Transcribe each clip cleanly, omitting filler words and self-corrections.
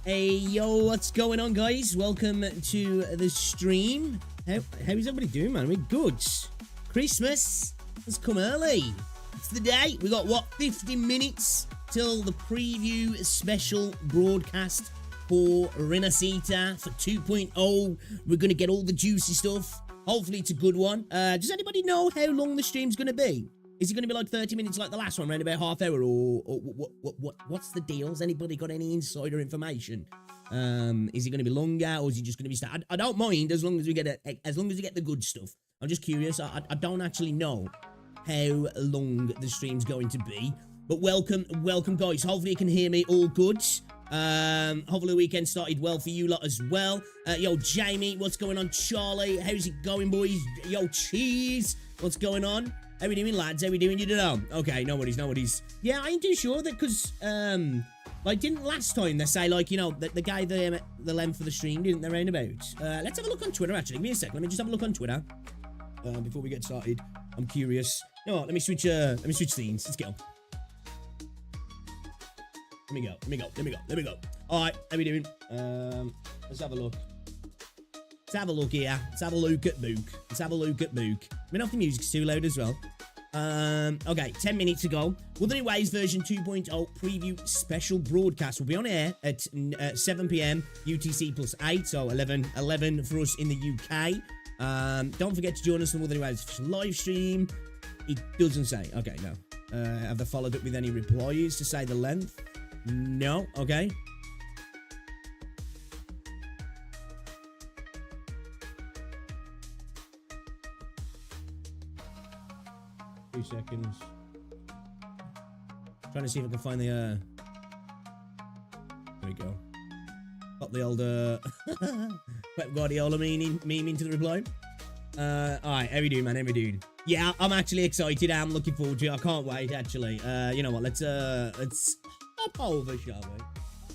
Hey, yo, what's going on, guys? Welcome to the stream. How is everybody doing, man? We're good. Christmas has come early. It's the day. We got, what, 50 minutes till the preview special broadcast for Renacita for 2.0. We're going to get all the juicy stuff. Hopefully, it's a good one. Does anybody know how long the stream's going to be? Is it going to be like 30 minutes like the last one, around about half hour, or what's the deal? Has anybody got any insider information? Is it going to be longer, or is it just going to be? I don't mind as long as we get the good stuff. I'm just curious. I don't actually know how long the stream's going to be, but welcome, guys. Hopefully you can hear me all good. Hopefully the weekend started well for you lot as well. Yo, Jamie, what's going on? Charlie, how's it going, boys? Yo, Cheese, what's going on? How we doing, lads? How we doing? You don't know? Okay, no worries. Yeah, I ain't too sure that, because, like, didn't last time they say, like, you know, the guy, the length of the stream, didn't they, roundabout? Let's have a look on Twitter, actually. Give me a sec. Let me just have a look on Twitter, before we get started. I'm curious. You know what? Let me switch scenes. Let's go. Let me go. All right, how we doing? Let's have a look. Let's have a look here. Let's have a look at Book. I mean, if the music's too loud as well. Okay, 10 minutes ago. Wuthering Waves version 2.0 preview special broadcast will be on air at 7 p.m. UTC plus 8, so 11 for us in the UK. Don't forget to join us on Wuthering Waves live stream. It doesn't say. Okay, no. Have they followed up with any replies to say the length? No. Okay. 2 seconds. Trying to see if I can find the, there we go. Got the old, Pep Guardiola meme into the reply. Alright, how we doing, man? How we doing? Yeah, I'm actually excited. I'm looking forward to it. I can't wait, actually. You know what? Let's hop over, shall we?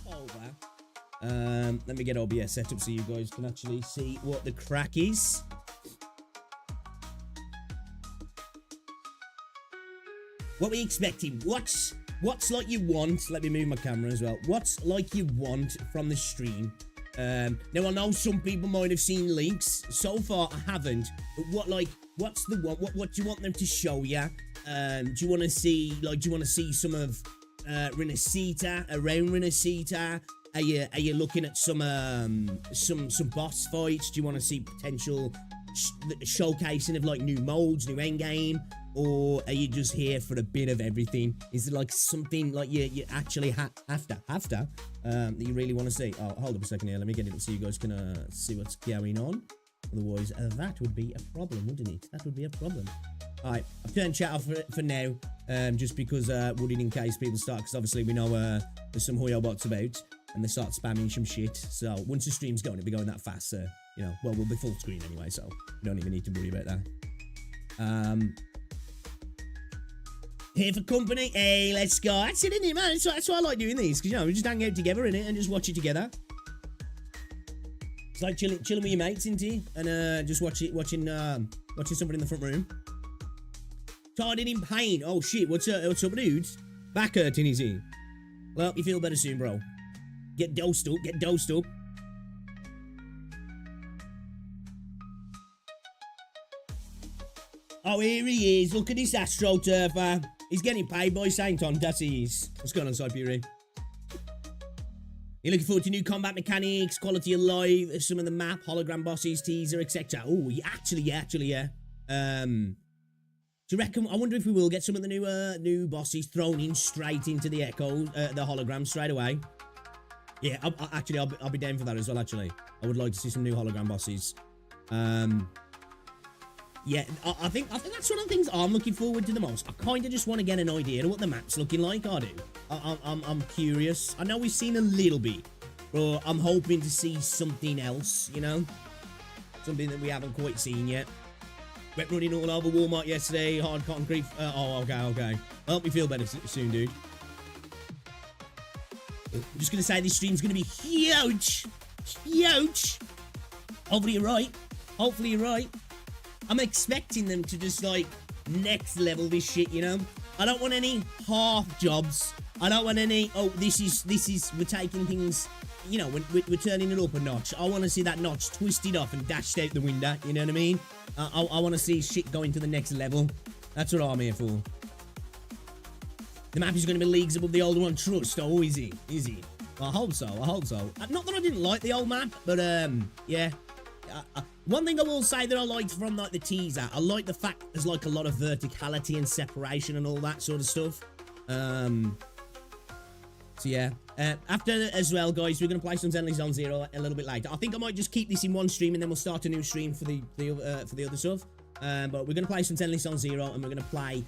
Hop over. Let me get OBS set up so you guys can actually see what the crack is. What we expecting? What's like you want? Let me move my camera as well. What's like you want from the stream? Now I know some people might have seen leaks. So far I haven't. But what's the one? What do you want them to show you? Do you want to see some of Renacita, around Renacita? Are you looking at some boss fights? Do you want to see potential showcasing of like new modes, new endgame? Or are you just here for a bit of everything? Is it like something like you actually after that you really want to see? Oh, hold up a second here. Let me get it so you guys can see what's going on. Otherwise, that would be a problem, wouldn't it? That would be a problem. All right, I've turned chat off for now, just because in case people start, because obviously we know there's some Hoyo bots about, and they start spamming some shit. So once the stream's going, it'll be going that fast. You know, well, we'll be full screen anyway, so we don't even need to worry about that. Here for company. Hey, let's go. That's it, isn't it, man? That's why I like doing these, because, you know, we just hang out together in it and just watch it together. It's like chilling with your mates, isn't it? And just watching somebody in the front room. Tired in pain. Oh shit, what's up, dudes? Back hurting, is he? Well, you feel better soon, bro. Get dosed up. Oh, here he is. Look at this AstroTurfer. He's getting paid by Saint On, that's he is. What's going on, Siberia? You're looking forward to new combat mechanics, quality of life, some of the map, hologram bosses, teaser, etc. Oh, actually, yeah. Do you reckon? I wonder if we will get some of the new bosses thrown in straight into the Echo, the hologram straight away. Yeah, actually, I'll be down for that as well, actually. I would like to see some new hologram bosses. Yeah, I think that's one of the things I'm looking forward to the most. I kind of just want to get an idea of what the map's looking like, I do. I'm curious. I know we've seen a little bit, but I'm hoping to see something else, you know? Something that we haven't quite seen yet. Went running all over Walmart yesterday, hard concrete. Okay. I hope you feel better soon, dude. I'm just going to say this stream's going to be huge. Huge. Hopefully you're right. I'm expecting them to just, like, next level this shit, you know? I don't want any half jobs. I don't want any, this is, we're taking things, you know, we're turning it up a notch. I want to see that notch twisted off and dashed out the window, you know what I mean? I want to see shit going to the next level. That's what I'm here for. The map is going to be leagues above the old one, trust. Oh, is he? I hope so. Not that I didn't like the old map, but, yeah. One thing I will say that I liked from, like, the teaser, I like the fact there's, like, a lot of verticality and separation and all that sort of stuff. So, yeah. After, as well, guys, we're going to play some Zenly Zone Zero a little bit later. I think I might just keep this in one stream and then we'll start a new stream for the other stuff. But we're going to play some Zenly Zone Zero and we're going to play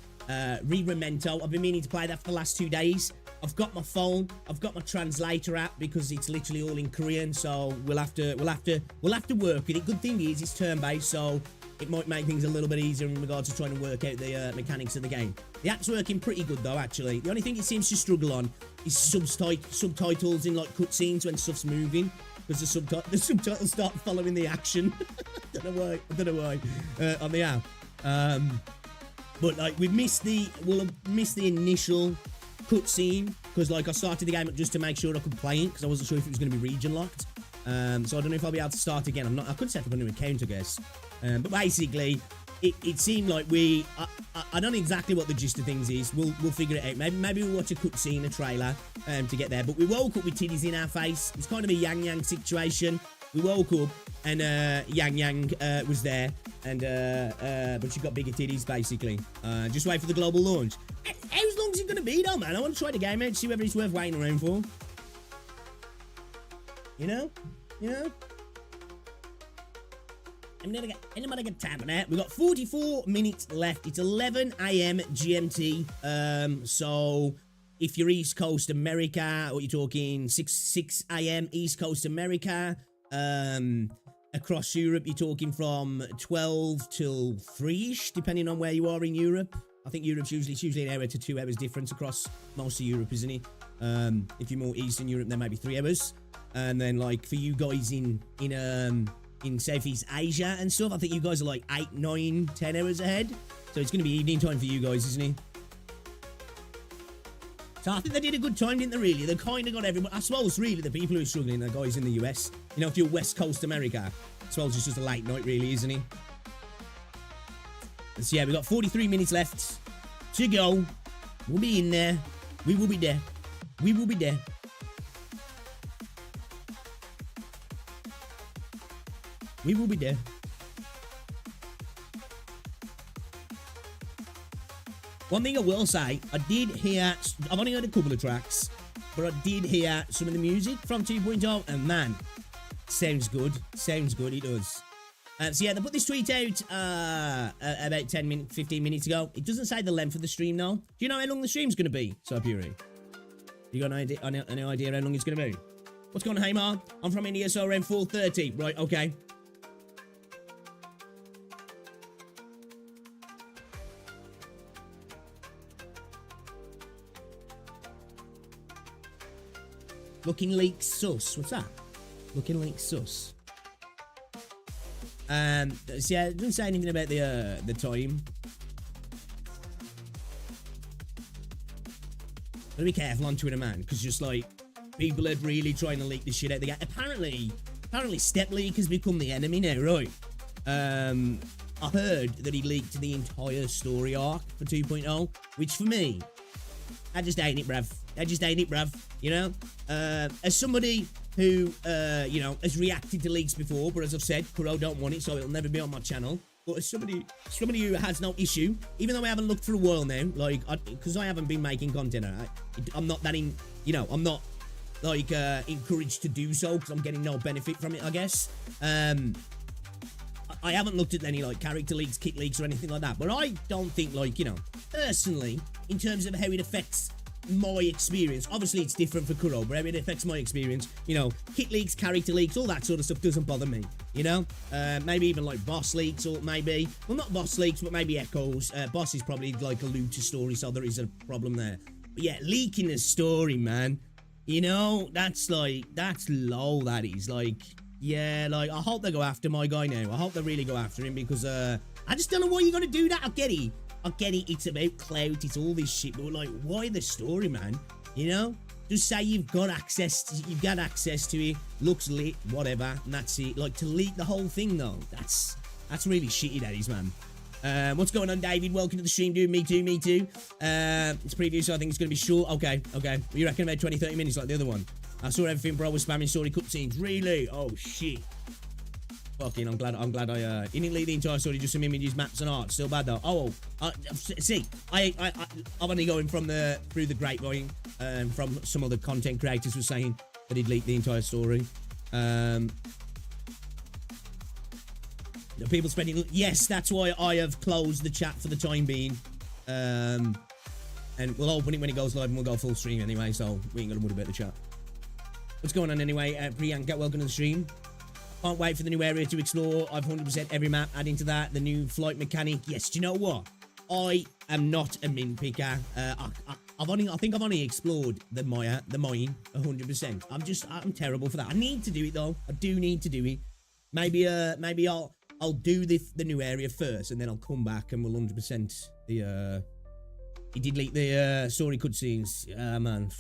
Re-Memento. I've been meaning to play that for the last 2 days. I've got my phone. I've got my translator app because it's literally all in Korean. So we'll have to work with it. Good thing is it's turn-based, so it might make things a little bit easier in regards to trying to work out the mechanics of the game. The app's working pretty good though, actually. The only thing it seems to struggle on is subtitles in, like, cutscenes when stuff's moving, because the subtitles start following the action. I don't know why on the app. But, like, we'll have missed the initial cutscene because, like, I started the game up just to make sure I could play it because I wasn't sure if it was going to be region locked. So I don't know if I'll be able to start again. I could set up a new account, I guess. But basically, it seemed like I don't know exactly what the gist of things is. We'll figure it out. Maybe we'll watch a cutscene, a trailer, to get there. But we woke up with titties in our face. It's kind of a yang situation. We woke up and Yang was there, and but she got bigger titties basically. Just wait for the global launch. How long is it gonna be though, man? I want to try the game out, see whether it's worth waiting around for. You know. Anybody got time for that? We've got 44 minutes left. It's 11 a.m. GMT. So if you're East Coast America, what you're talking 6 a.m. East Coast America. Across Europe, you're talking from 12 till 3-ish, depending on where you are in Europe. I think it's usually an hour to 2 hours difference across most of Europe, isn't it? If you're more Eastern Europe, then maybe 3 hours. And then, like, for you guys in Southeast Asia and stuff, I think you guys are like 8, 9, 10 hours ahead. So it's going to be evening time for you guys, isn't it? So I think they did a good time, didn't they, really? They kind of got everyone. I suppose, really, the people who are struggling are guys in the US. You know, if you're West Coast America, I suppose it's just a late night, really, isn't it? So, yeah, we've got 43 minutes left to go. We'll be in there. We will be there. We will be there. We will be there. One thing I will say, I've only heard a couple of tracks, but I did hear some of the music from 2.0, and man, sounds good, it does. So yeah, they put this tweet out about 15 minutes ago. It doesn't say the length of the stream though. Do you know how long the stream's going to be, Sapuri? You got any idea how long it's going to be? What's going on, Haymar? I'm from India, so around 4:30. Right, okay. Looking leak sus. What's that? Looking leak sus. So yeah, it doesn't say anything about the time. Gotta be careful on Twitter, man, because just like people are really trying to leak the shit out the game. Apparently Step Leak has become the enemy now, right? I heard that he leaked the entire story arc for 2.0, which for me, I just ain't it, bruv. You know, as somebody who, you know, has reacted to leaks before, but as I've said, Kuro don't want it, so it'll never be on my channel. But as somebody who has no issue, even though I haven't looked for a while now, like, because I haven't been making content, I'm not that in, you know, I'm not like encouraged to do so because I'm getting no benefit from it, I guess. I haven't looked at any like character leaks, kit leaks, or anything like that, but I don't think, like, you know, personally, in terms of how it affects my experience, obviously it's different for Kuro, but how it affects my experience, you know, kit leaks, character leaks, all that sort of stuff doesn't bother me, you know. Maybe even like boss leaks, or maybe, well, not boss leaks, but maybe echoes. Boss is probably like a looter story, so there is a problem there. But yeah, leaking the story, man, you know, that's like, that's low, that is. Like, yeah, like, I hope they go after my guy now. I hope they really go after him, because I just don't know why you gotta do that. I get it, it's about clout, it's all this shit, but like, why the story, man? You know, just say you've got access to it, looks lit, whatever, and that's it. Like, to leak the whole thing though, that's really shitty, that is, man. What's going on, David? Welcome to the stream, dude. Me too. It's preview, so I think it's gonna be short. Okay. You reckon about 20-30 minutes like the other one? I saw everything, bro. Was spamming story cutscenes. Really? Oh shit. Fucking, I'm glad I he didn't leak the entire story, just some images, maps, and art. Still bad though. See, I'm only going from through the grapevine, from some other content creators were saying that he'd leaked the entire story. People spending, yes, that's why I have closed the chat for the time being. And we'll open it when it goes live, and we'll go full stream anyway, so we ain't gonna worry about the chat. What's going on anyway? Priyanka, welcome to the stream. Can't wait for the new area to explore. I've 100% every map. Adding to that, the new flight mechanic. Yes, do you know what? I am not a min picker. I think I've only explored the mine 100%. I'm terrible for that. I need to do it though. I do need to do it. Maybe I'll do the new area first, and then I'll come back and we'll 100% the he did leak the story cutscenes. Man.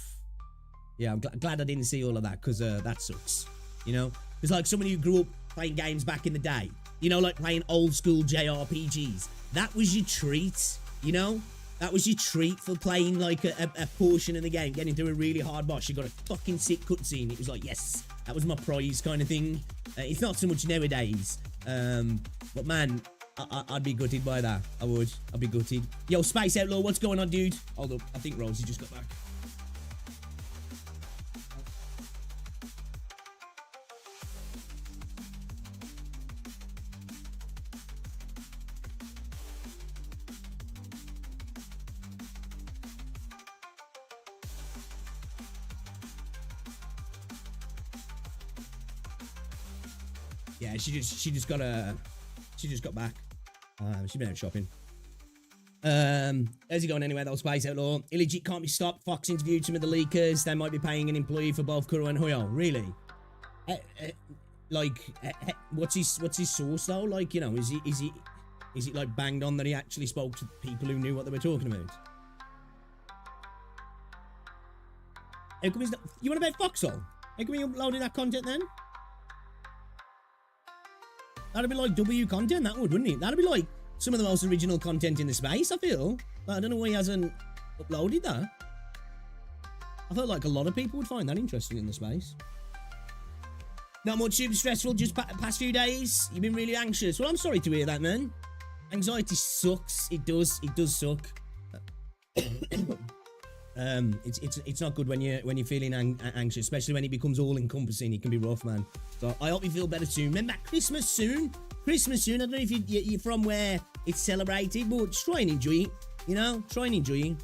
Yeah, I'm glad I didn't see all of that, because that sucks, you know? It's like someone who grew up playing games back in the day, you know, like playing old school JRPGs. That was your treat, you know? That was your treat for playing like a portion of the game, getting through a really hard boss. You got a fucking sick cutscene. It was like, yes, that was my prize kind of thing. It's not so much nowadays. But man, I'd be gutted by that. I would. I'd be gutted. Yo, Space Outlaw, what's going on, dude? Hold up. I think Rosie just got back. Yeah, she just got back. She's been out shopping. How's it going anyway, though, Space Outlaw? Illegit can't be stopped. Fox interviewed some of the leakers. They might be paying an employee for both Kuro and Hoyo. Really? What's his source though? Like, you know, is it like banged on that he actually spoke to people who knew what they were talking about? How come he's not, you want about Foxhole? How come he uploaded that content then? That'd be like W content, that would, wouldn't it? That'd be like some of the most original content in the space, I feel. But I don't know why he hasn't uploaded that. I felt like a lot of people would find that interesting in the space. Not much, super stressful, just past few days. You've been really anxious. Well, I'm sorry to hear that, man. Anxiety sucks. It does suck. It's not good when you're feeling anxious, especially when it becomes all encompassing. It can be rough, man. So I hope you feel better soon. Remember Christmas soon. I don't know if you're from where it's celebrated, but just try and enjoy it. You know, try and enjoy it.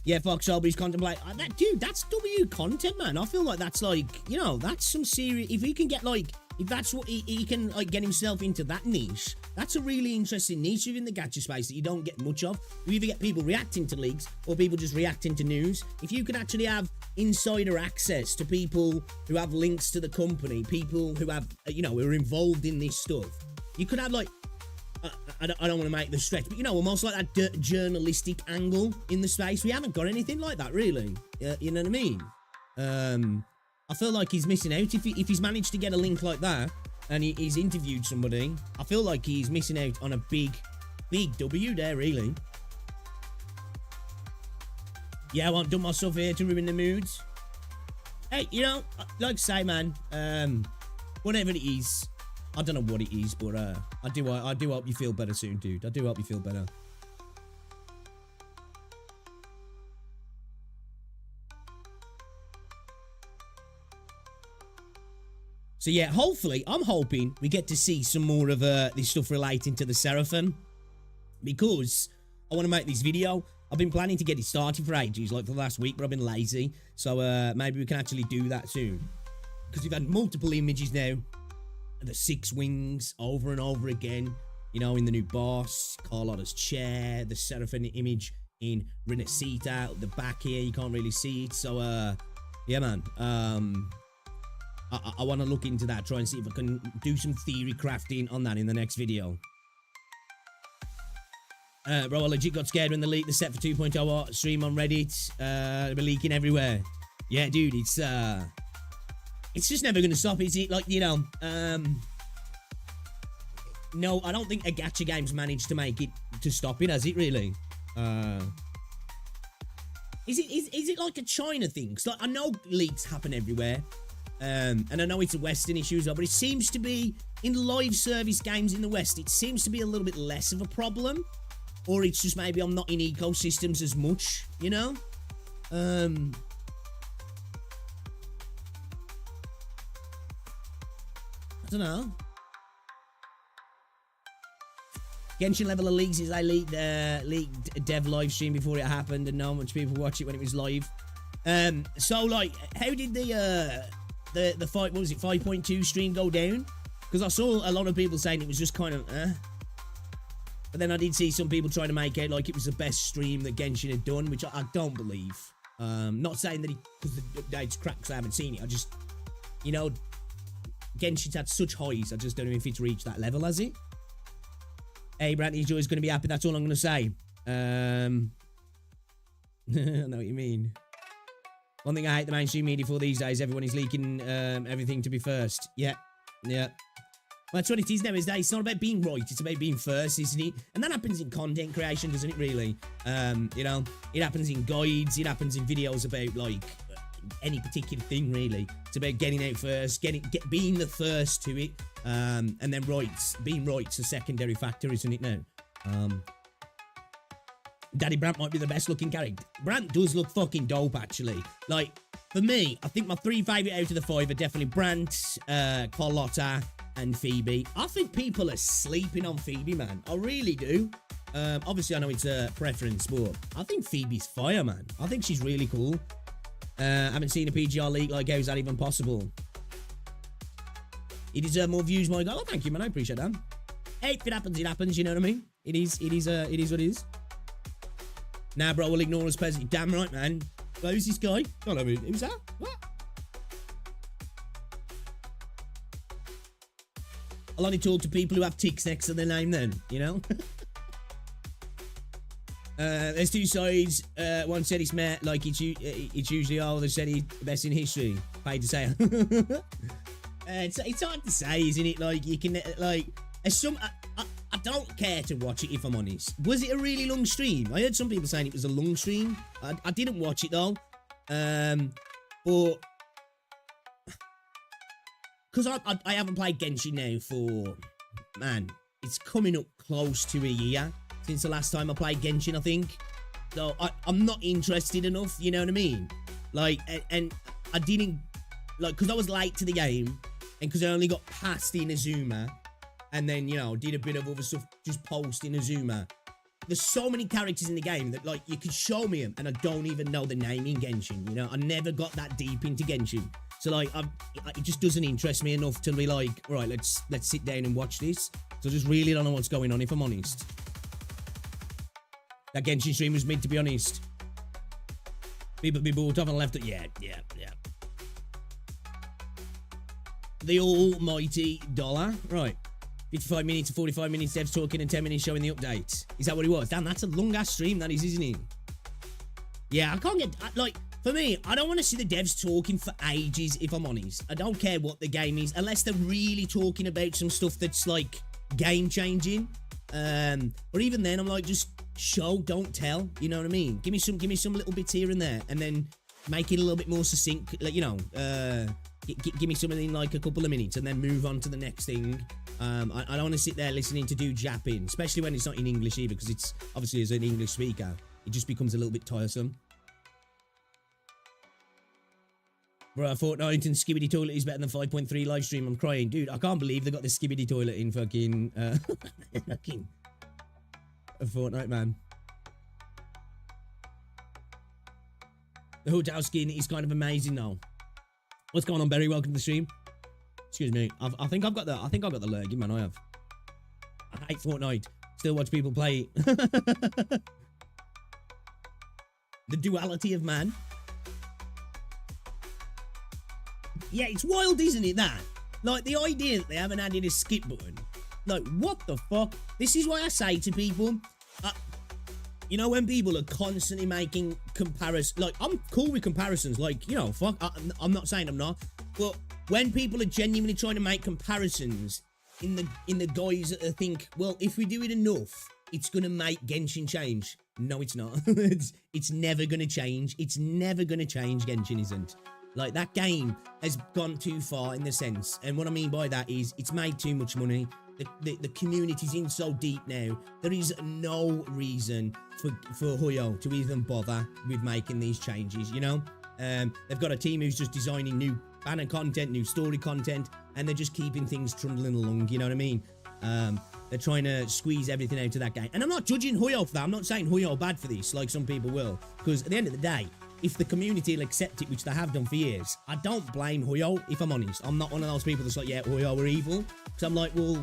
Yeah, Fox Shelby's contemplate. Dude, that's W content, man. I feel like that's like, you know, that's some serious. If he can get like, if that's what he can like get himself into that niche, that's a really interesting niche within the gacha space that you don't get much of. You either get people reacting to leaks or people just reacting to news. If you can actually have insider access to people who have links to the company, people who have, you know, who are involved in this stuff, you could have like, I don't want to make the stretch, but you know, almost like that journalistic angle in the space. We haven't got anything like that, really. You know what I mean? I feel like he's missing out. If he's managed to get a link like that and he's interviewed somebody, I feel like he's missing out on a big W there, really. Yeah, I won't dump myself here to ruin the mood. Hey, you know, like I say, man, whatever it is, I don't know what it is, but I do hope you feel better soon, dude. I do hope you feel better. So yeah, hopefully, I'm hoping we get to see some more of this stuff relating to the Seraphim, because I want to make this video. I've been planning to get it started for ages, like for the last week, but I've been lazy. So maybe we can actually do that soon, because we've had multiple images now. The 6 wings over and over again, you know, in the new boss, Carlotta's chair, the Seraphim image in Renacita at the back here. You can't really see it. So yeah, man. I want to look into that, try and see if I can do some theory crafting on that in the next video. Bro, I legit got scared when they leaked the set for 2.0 stream on Reddit. They've been leaking everywhere. Yeah, dude, it's just never going to stop, is it? Like, you know, no, I don't think a gacha game's managed to make it, to stop it, has it really? Is it like a China thing? Because like, I know leaks happen everywhere. And I know it's a Western issue as well, but it seems to be, in live service games in the West, it seems to be a little bit less of a problem. Or it's just maybe I'm not in ecosystems as much, you know? I don't know. Genshin level of leaks is I leaked dev live stream before it happened, and not much people watch it when it was live. So like, how did the fight, what was it, 5.2 stream go down? Because I saw a lot of people saying it was just kind of but then I did see some people trying to make it like it was the best stream that Genshin had done, which I don't believe. Not saying that because the update's cracked because I haven't seen it. I just, you know, Genshin's had such highs, I just don't know if it's reached that level, has it? Hey, Brantley Joy's going to be happy, that's all I'm going to say. I know what you mean. One thing I hate the mainstream media for these days, everyone is leaking everything to be first. Yeah. Well, that's what it is nowadays. It's not about being right, it's about being first, isn't it? And that happens in content creation, doesn't it, really? You know, it happens in guides, it happens in videos about, like, any particular thing, really. It's about getting out first, being the first to it, and then being right's a secondary factor, isn't it now? Daddy Brant might be the best looking character. Brant does look fucking dope, actually. Like, for me, I think my 3 favourite out of the 5 are definitely Brant, Carlotta, and Phoebe. I think people are sleeping on Phoebe, man. I really do. Obviously, I know it's a preference, but I think Phoebe's fire, man. I think she's really cool. I haven't seen a PGR leak, like, how is that even possible? You deserve more views, my guy. Oh, thank you, man. I appreciate that. Hey, if it happens, it happens, you know what I mean? It is what it is. Nah, bro, we'll ignore us, peasant. Damn right, man. Well, who's this guy? I don't know who's that? What? I'll only talk to people who have ticks next to their name then, you know? There's 2 sides. One said it's met like it's usually all. They said he's best in history. Paid to say. It's hard to say, isn't it? Like, you can, like, I don't care to watch it, if I'm honest. Was it a really long stream? I heard some people saying it was a long stream. I didn't watch it though. But because I haven't played Genshin now for, man, it's coming up close to a year since the last time I played Genshin, I think. So I'm not interested enough, you know what I mean? Like, and I didn't, like, because I was late to the game, and because I only got past Inazuma, and then, you know, did a bit of other stuff just post Inazuma. There's so many characters in the game that, like, you could show me them, and I don't even know the name in Genshin, you know? I never got that deep into Genshin. So, like, it just doesn't interest me enough to be like, right, let's sit down and watch this. So I just really don't know what's going on, if I'm honest. That Genshin stream was mid, to be honest. People be bought off and left it. Yeah. The almighty dollar. Right. 55 minutes to 45 minutes, devs talking, and 10 minutes showing the update. Is that what it was? Damn, that's a long-ass stream, that is, isn't it? Yeah, I can't get, like, for me, I don't want to see the devs talking for ages, if I'm honest. I don't care what the game is, unless they're really talking about some stuff that's, like, game-changing. But even then, I'm like, just show, don't tell, you know what I mean? Give me some little bits here and there, and then make it a little bit more succinct, like, you know, give me something in, like, a couple of minutes, and then move on to the next thing. I don't want to sit there listening to do japping, especially when it's not in English either, because it's, obviously, as an English speaker, it just becomes a little bit tiresome. Bro, Fortnite and Skibidi Toilet is better than 5.3 live stream. I'm crying. Dude, I can't believe they got the Skibidi Toilet in fucking, fucking Fortnite, man. The hotel skin is kind of amazing now. What's going on, Berry? Welcome to the stream. Excuse me. I think I've got the lurgy, man. I have. I hate Fortnite. Still watch people play. The duality of man. Yeah, it's wild, isn't it, that? Like, the idea that they haven't added a skip button. Like, what the fuck? This is why I say to people, you know, when people are constantly making comparisons, like, I'm cool with comparisons, like, you know, fuck, I'm not saying I'm not, but when people are genuinely trying to make comparisons in the guise that they think, well, if we do it enough, it's gonna make Genshin change. No, it's not. It's never gonna change. It's never gonna change. Genshin isn't. Like, that game has gone too far in the sense, and what I mean by that is it's made too much money. The community's in so deep now. There is no reason for Huyo to even bother with making these changes, you know? They've got a team who's just designing new banner content, new story content, and they're just keeping things trundling along, you know what I mean? They're trying to squeeze everything out of that game. And I'm not judging Huyo for that. I'm not saying Huyo are bad for this, like some people will. Because at the end of the day, if the community will accept it, which they have done for years, I don't blame Huyo, if I'm honest. I'm not one of those people that's like, yeah, Huyo were evil. Because I'm like, well,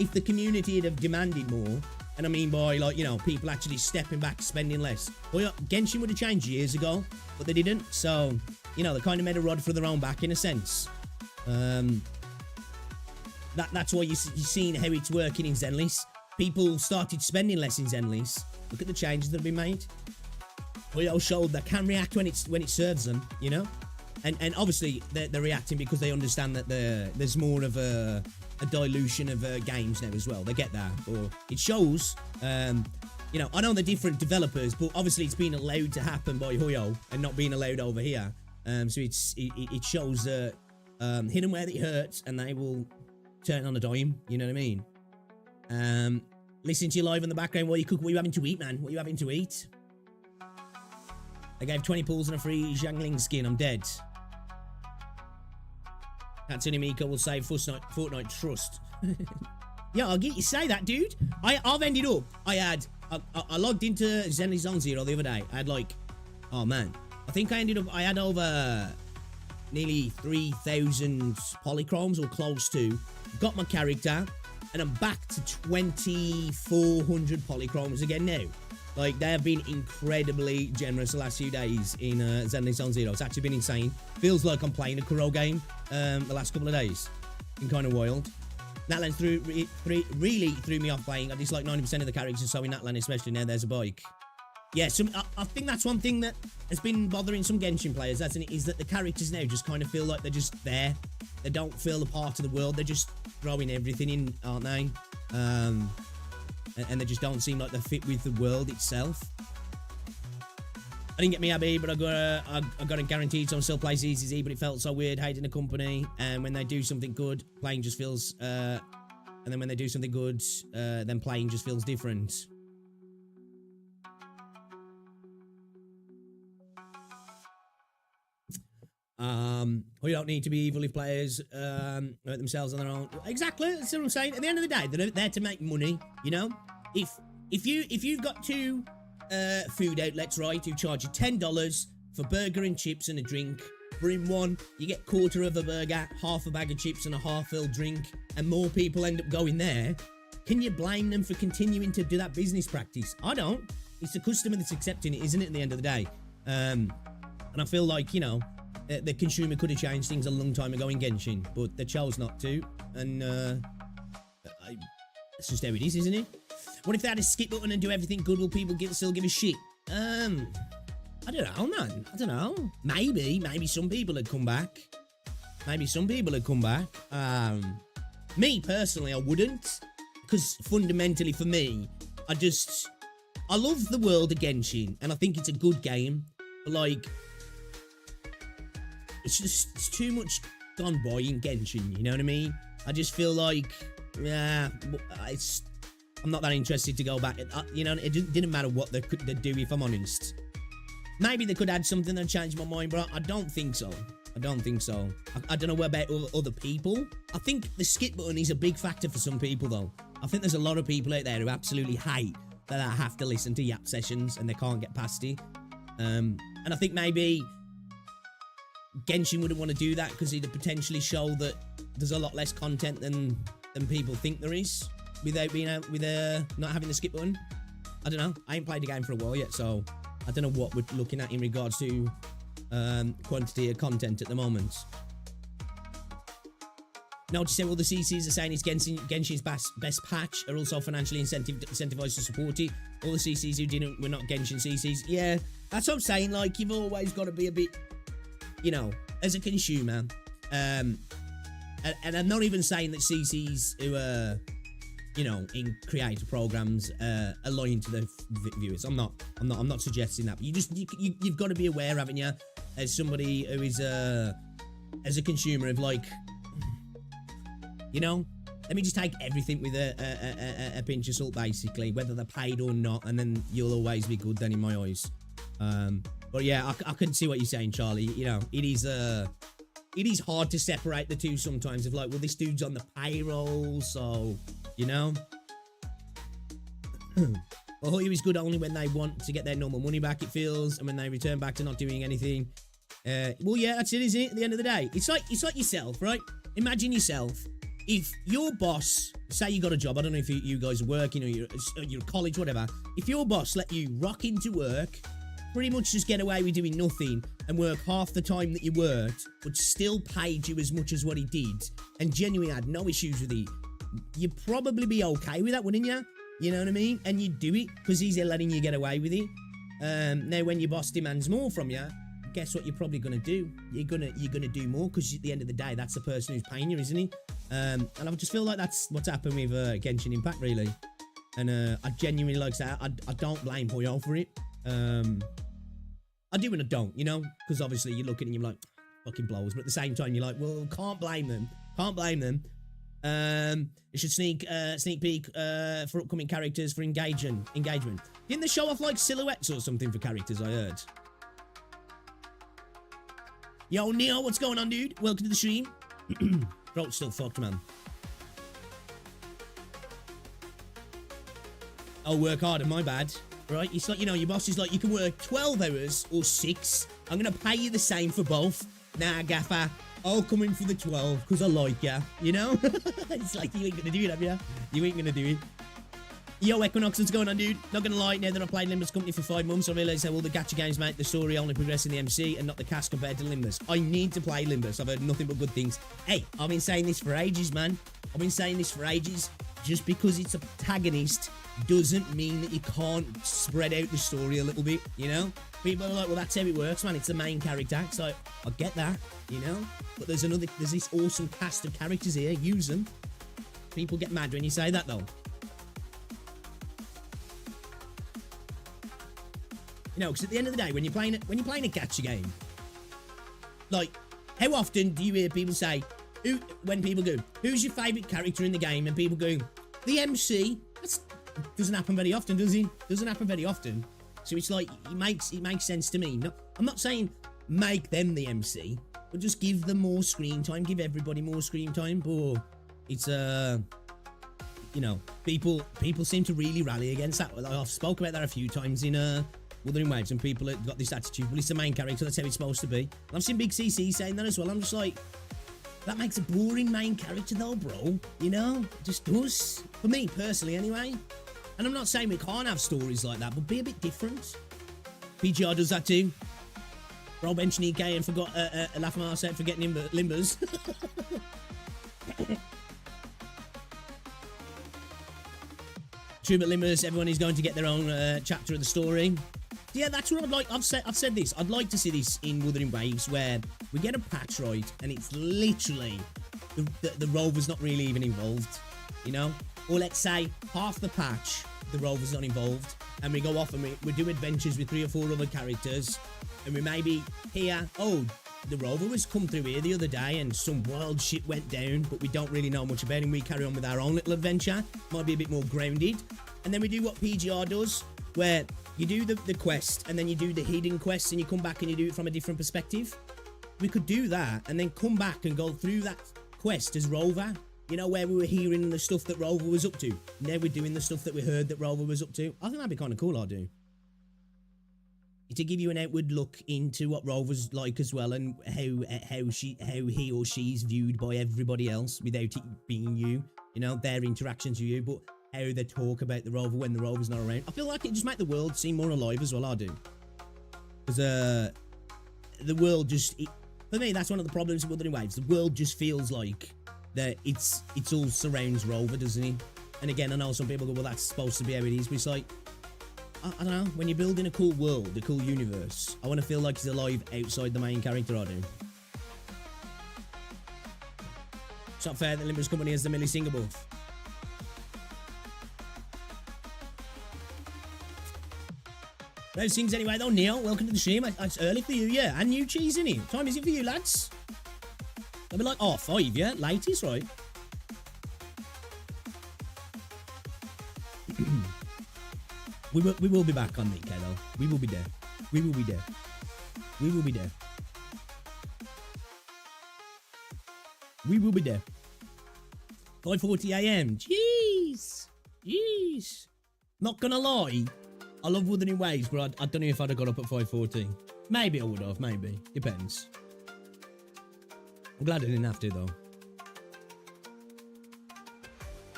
if the community had have demanded more, and I mean by, like, you know, people actually stepping back, spending less, Huyo, Genshin would have changed years ago, but they didn't. So, you know, they kind of made a rod for their own back in a sense. That's why you're seeing how it's working in Zenless. People started spending less in Zenless. Look at the changes that have been made. Huyo showed they can react when it serves them, you know? And obviously they're reacting because they understand that there's more of a dilution of games now as well. They get that. Or it shows, you know, I know they're different developers, but obviously it's been allowed to happen by Huyo and not being allowed over here. So it shows that hit them where it hurts and they will turn on a dime, you know what I mean? Listen to you live in the background while you cook. What are you having to eat, man? What are you having to eat? I gave 20 pulls and a free Zhangling skin. I'm dead. Katsune Miko will save Fortnite trust. Yeah, I'll get you say that, dude. I've ended up. I logged into Zenless Zone Zero the other day. I had like, oh man, I think I had over nearly 3,000 polychromes or close to. Got my character, and I'm back to 2,400 polychromes again now. Like, they have been incredibly generous the last few days in Zenless Zone Zero. It's actually been insane. Feels like I'm playing a Kuro game the last couple of days. Been kind of wild. Natlan really threw me off playing. I dislike 90% of the characters, so in Natlan especially now there's a bike. Yeah, I think that's one thing that has been bothering some Genshin players, is that the characters now just kind of feel like they're just there. They don't feel a part of the world. They're just throwing everything in, aren't they? And they just don't seem like they fit with the world itself. I didn't get me Abby, but I got it guaranteed, so I'm still playing ZZZ, but it felt so weird hating the company. And when they do something good, playing just feels, and then when they do something good, then playing just feels different. We don't need to be evil if players hurt themselves on their own. Exactly, that's what I'm saying. At the end of the day, they're there to make money, you know? If you've got two food outlets, right, who charge you $10 for burger and chips and a drink, for in one, you get quarter of a burger, half a bag of chips and a half-filled drink, and more people end up going there, can you blame them for continuing to do that business practice? I don't. It's the customer that's accepting it, isn't it, at the end of the day? And I feel like, you know, the consumer could have changed things a long time ago in Genshin, but they chose not to, and that's just how it is, isn't it? What if they had a skip button and do everything good? Will people still give a shit? I don't know, man. I don't know. Maybe some people had come back. Me, personally, I wouldn't, because fundamentally for me, I love the world of Genshin, and I think it's a good game, but like, it's too much gone by in Genshin, you know what I mean? I just feel like, yeah, I'm not that interested to go back. You know, it didn't matter what they'd do, if I'm honest. Maybe they could add something and change my mind, but I don't think so. I don't think so. I don't know about other people. I think the skip button is a big factor for some people, though. I think there's a lot of people out there who absolutely hate that I have to listen to Yap sessions and they can't get past it. And I think maybe Genshin wouldn't want to do that because it'd potentially show that there's a lot less content than people think there is without being out with not having the skip button. I don't know. I ain't played the game for a while yet, so I don't know what we're looking at in regards to quantity of content at the moment. Notice how all the CCs are saying it's Genshin's best patch are also financially incentivized to support it. All the CCs who didn't were not Genshin CCs. Yeah, that's what I'm saying. Like, you've always got to be a bit, you know, as a consumer. And I'm not even saying that CCs who are, you know, in creator programs are lying to the viewers. I'm not suggesting that. But you've got to be aware, haven't you, as somebody who is as a consumer of, like, you know, let me just take everything with a pinch of salt, basically, whether they're paid or not, and then you'll always be good then in my eyes. But yeah, I can see what you're saying, Charlie. You know, it is hard to separate the two sometimes, of like, well, this dude's on the payroll, so, you know. Well, he was good only when they want to get their normal money back, it feels, and when they return back to not doing anything. Well, yeah, that's it, isn't it? At the end of the day, it's like yourself, right? Imagine yourself. If your boss, say you got a job, I don't know if you guys are working or you're at college, whatever. If your boss let you rock into work, pretty much just get away with doing nothing and work half the time that you worked, but still paid you as much as what he did, and genuinely had no issues with it, you'd probably be okay with that, wouldn't you? You know what I mean? And you'd do it because he's letting you get away with it. Now, when your boss demands more from you, guess what you're probably gonna do? You're gonna do more, because at the end of the day, that's the person who's paying you, isn't he? And I just feel like that's what's happened with Genshin Impact, really. And I genuinely, like I say, I don't blame Hoyo for it. I do and I don't, you know, because obviously you look at it and you're like, fucking blows, but at the same time you're like, well, can't blame them. It should sneak peek for upcoming characters for engagement. Didn't they show off like silhouettes or something for characters, I heard? Yo, Neo, what's going on, dude? Welcome to the stream. Throat's still fucked, man. I'll work harder, my bad. Right? It's like, you know, your boss is like, you can work 12 hours or 6. I'm going to pay you the same for both. Nah, gaffer. I'll come in for the 12 because I like ya. You know? It's like, you ain't going to do it, have you? You ain't going to do it. Yo, Equinox, what's going on, dude? Not gonna lie, now that I've played Limber's Company for 5 months, I realise how all the gacha games make the story only progress in the MC and not the cast compared to Limbers. I need to play Limbers. I've heard nothing but good things. Hey, I've been saying this for ages, man. I've been saying this for ages. Just because it's a protagonist doesn't mean that you can't spread out the story a little bit, you know? People are like, well, that's how it works, man. It's the main character. So I get that, you know? But there's this awesome cast of characters here. Use them. People get mad when you say that, though. You know, because at the end of the day, when you're playing a gacha game, like, how often do you hear people say, when people go, who's your favourite character in the game? And people go, the MC. That doesn't happen very often, does it? Doesn't happen very often. So it's like, it makes sense to me. No, I'm not saying make them the MC, but just give them more screen time. Give everybody more screen time. But it's, you know, people seem to really rally against that. I've spoke about that a few times in, Wuthering Waves, and people have got this attitude, well, it's the main character, that's how it's supposed to be. And I've seen Big CC saying that as well. I'm just like, that makes a boring main character though, bro. You know? It just does. For me, personally, anyway. And I'm not saying we can't have stories like that, but be a bit different. PGR does that too. Bro mentioned EK and forgot laugh my ass out for getting Limbers. True, but Limbers, everyone is going to get their own chapter of the story. Yeah, that's what I'd like. I've said this. I'd like to see this in Wuthering Waves, where we get a patch right, and it's literally the rover's not really even involved, you know. Or let's say half the patch, the rover's not involved, and we go off and we do adventures with 3 or 4 other characters, and we maybe hear, oh, the rover was come through here the other day, and some wild shit went down, but we don't really know much about it. We carry on with our own little adventure. Might be a bit more grounded, and then we do what PGR does, where you do the quest, and then you do the hidden quest, and you come back and you do it from a different perspective. we could do that and then come back and go through that quest as Rover. You know, where we were hearing the stuff that Rover was up to. Now we're doing the stuff that we heard that Rover was up to. I think that'd be kind of cool, I do. To give you an outward look into what Rover's like as well, and how he or she's viewed by everybody else without it being you. You know, their interactions with you, but how they talk about the Rover when the Rover's not around. I feel like it just make the world seem more alive as well, I do. Because the world just... for me, that's one of the problems with Wuthering Waves. The world just feels like that it's all surrounds Rover, doesn't it? And again, I know some people go, well, that's supposed to be how it is, but it's like, I don't know, when you're building a cool world, a cool universe, I want to feel like he's alive outside the main character, I do. It's not fair that Limber's company has the Millie Singer buff. Those things anyway though. Neil, welcome to the stream. It's early for you, yeah. And new cheese, innit? What time is it for you, lads? I'll be like, oh, 5, yeah? Latest, right? we will be back on Nico, though. We will be there. We will be there. We will be there. We will be there. 5:40 AM. Jeez. Jeez. Not gonna lie. I love Wuthering Waves, but I don't know if I'd have got up at 5:40. Maybe I would have, maybe. Depends. I'm glad I didn't have to, though.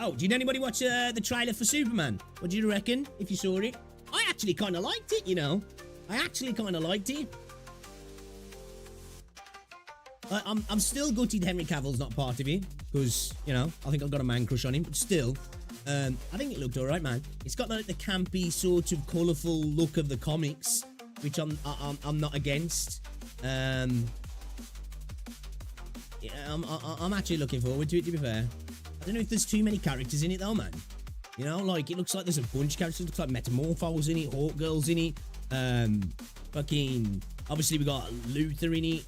Oh, did anybody watch the trailer for Superman? What do you reckon, if you saw it? I actually kind of liked it, you know. I actually kind of liked it. I'm still gutted Henry Cavill's not part of it, because, you know, I think I've got a man crush on him, but still... I think it looked alright, man. It's got like the campy, sort of colourful look of the comics, which I'm not against. Yeah, I'm actually looking forward to it, to be fair. I don't know if there's too many characters in it though, man. You know, like, it looks like there's a bunch of characters. It looks like Metamorphos in it, Hawk Girl's in it. Fucking... Obviously, we got Luther in it.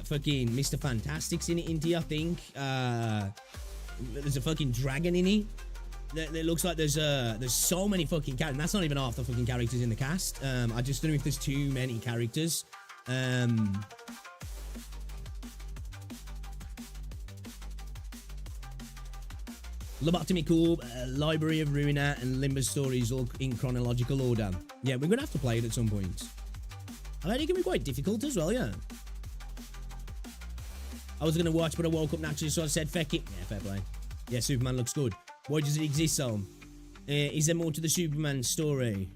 Fucking Mr. Fantastic's in it, I think. There's a fucking dragon in it. It looks like there's so many fucking characters. That's not even half the fucking characters in the cast. I just don't know if there's too many characters. Lobotomy Corp, Library of Ruina, and Limber's stories all in chronological order. Yeah, we're gonna have to play it at some point. I bet it can be quite difficult as well, yeah. I was gonna watch, but I woke up naturally, so I said, feck it. Yeah, fair play. Yeah, Superman looks good. Why does it exist, so? Is there more to the Superman story?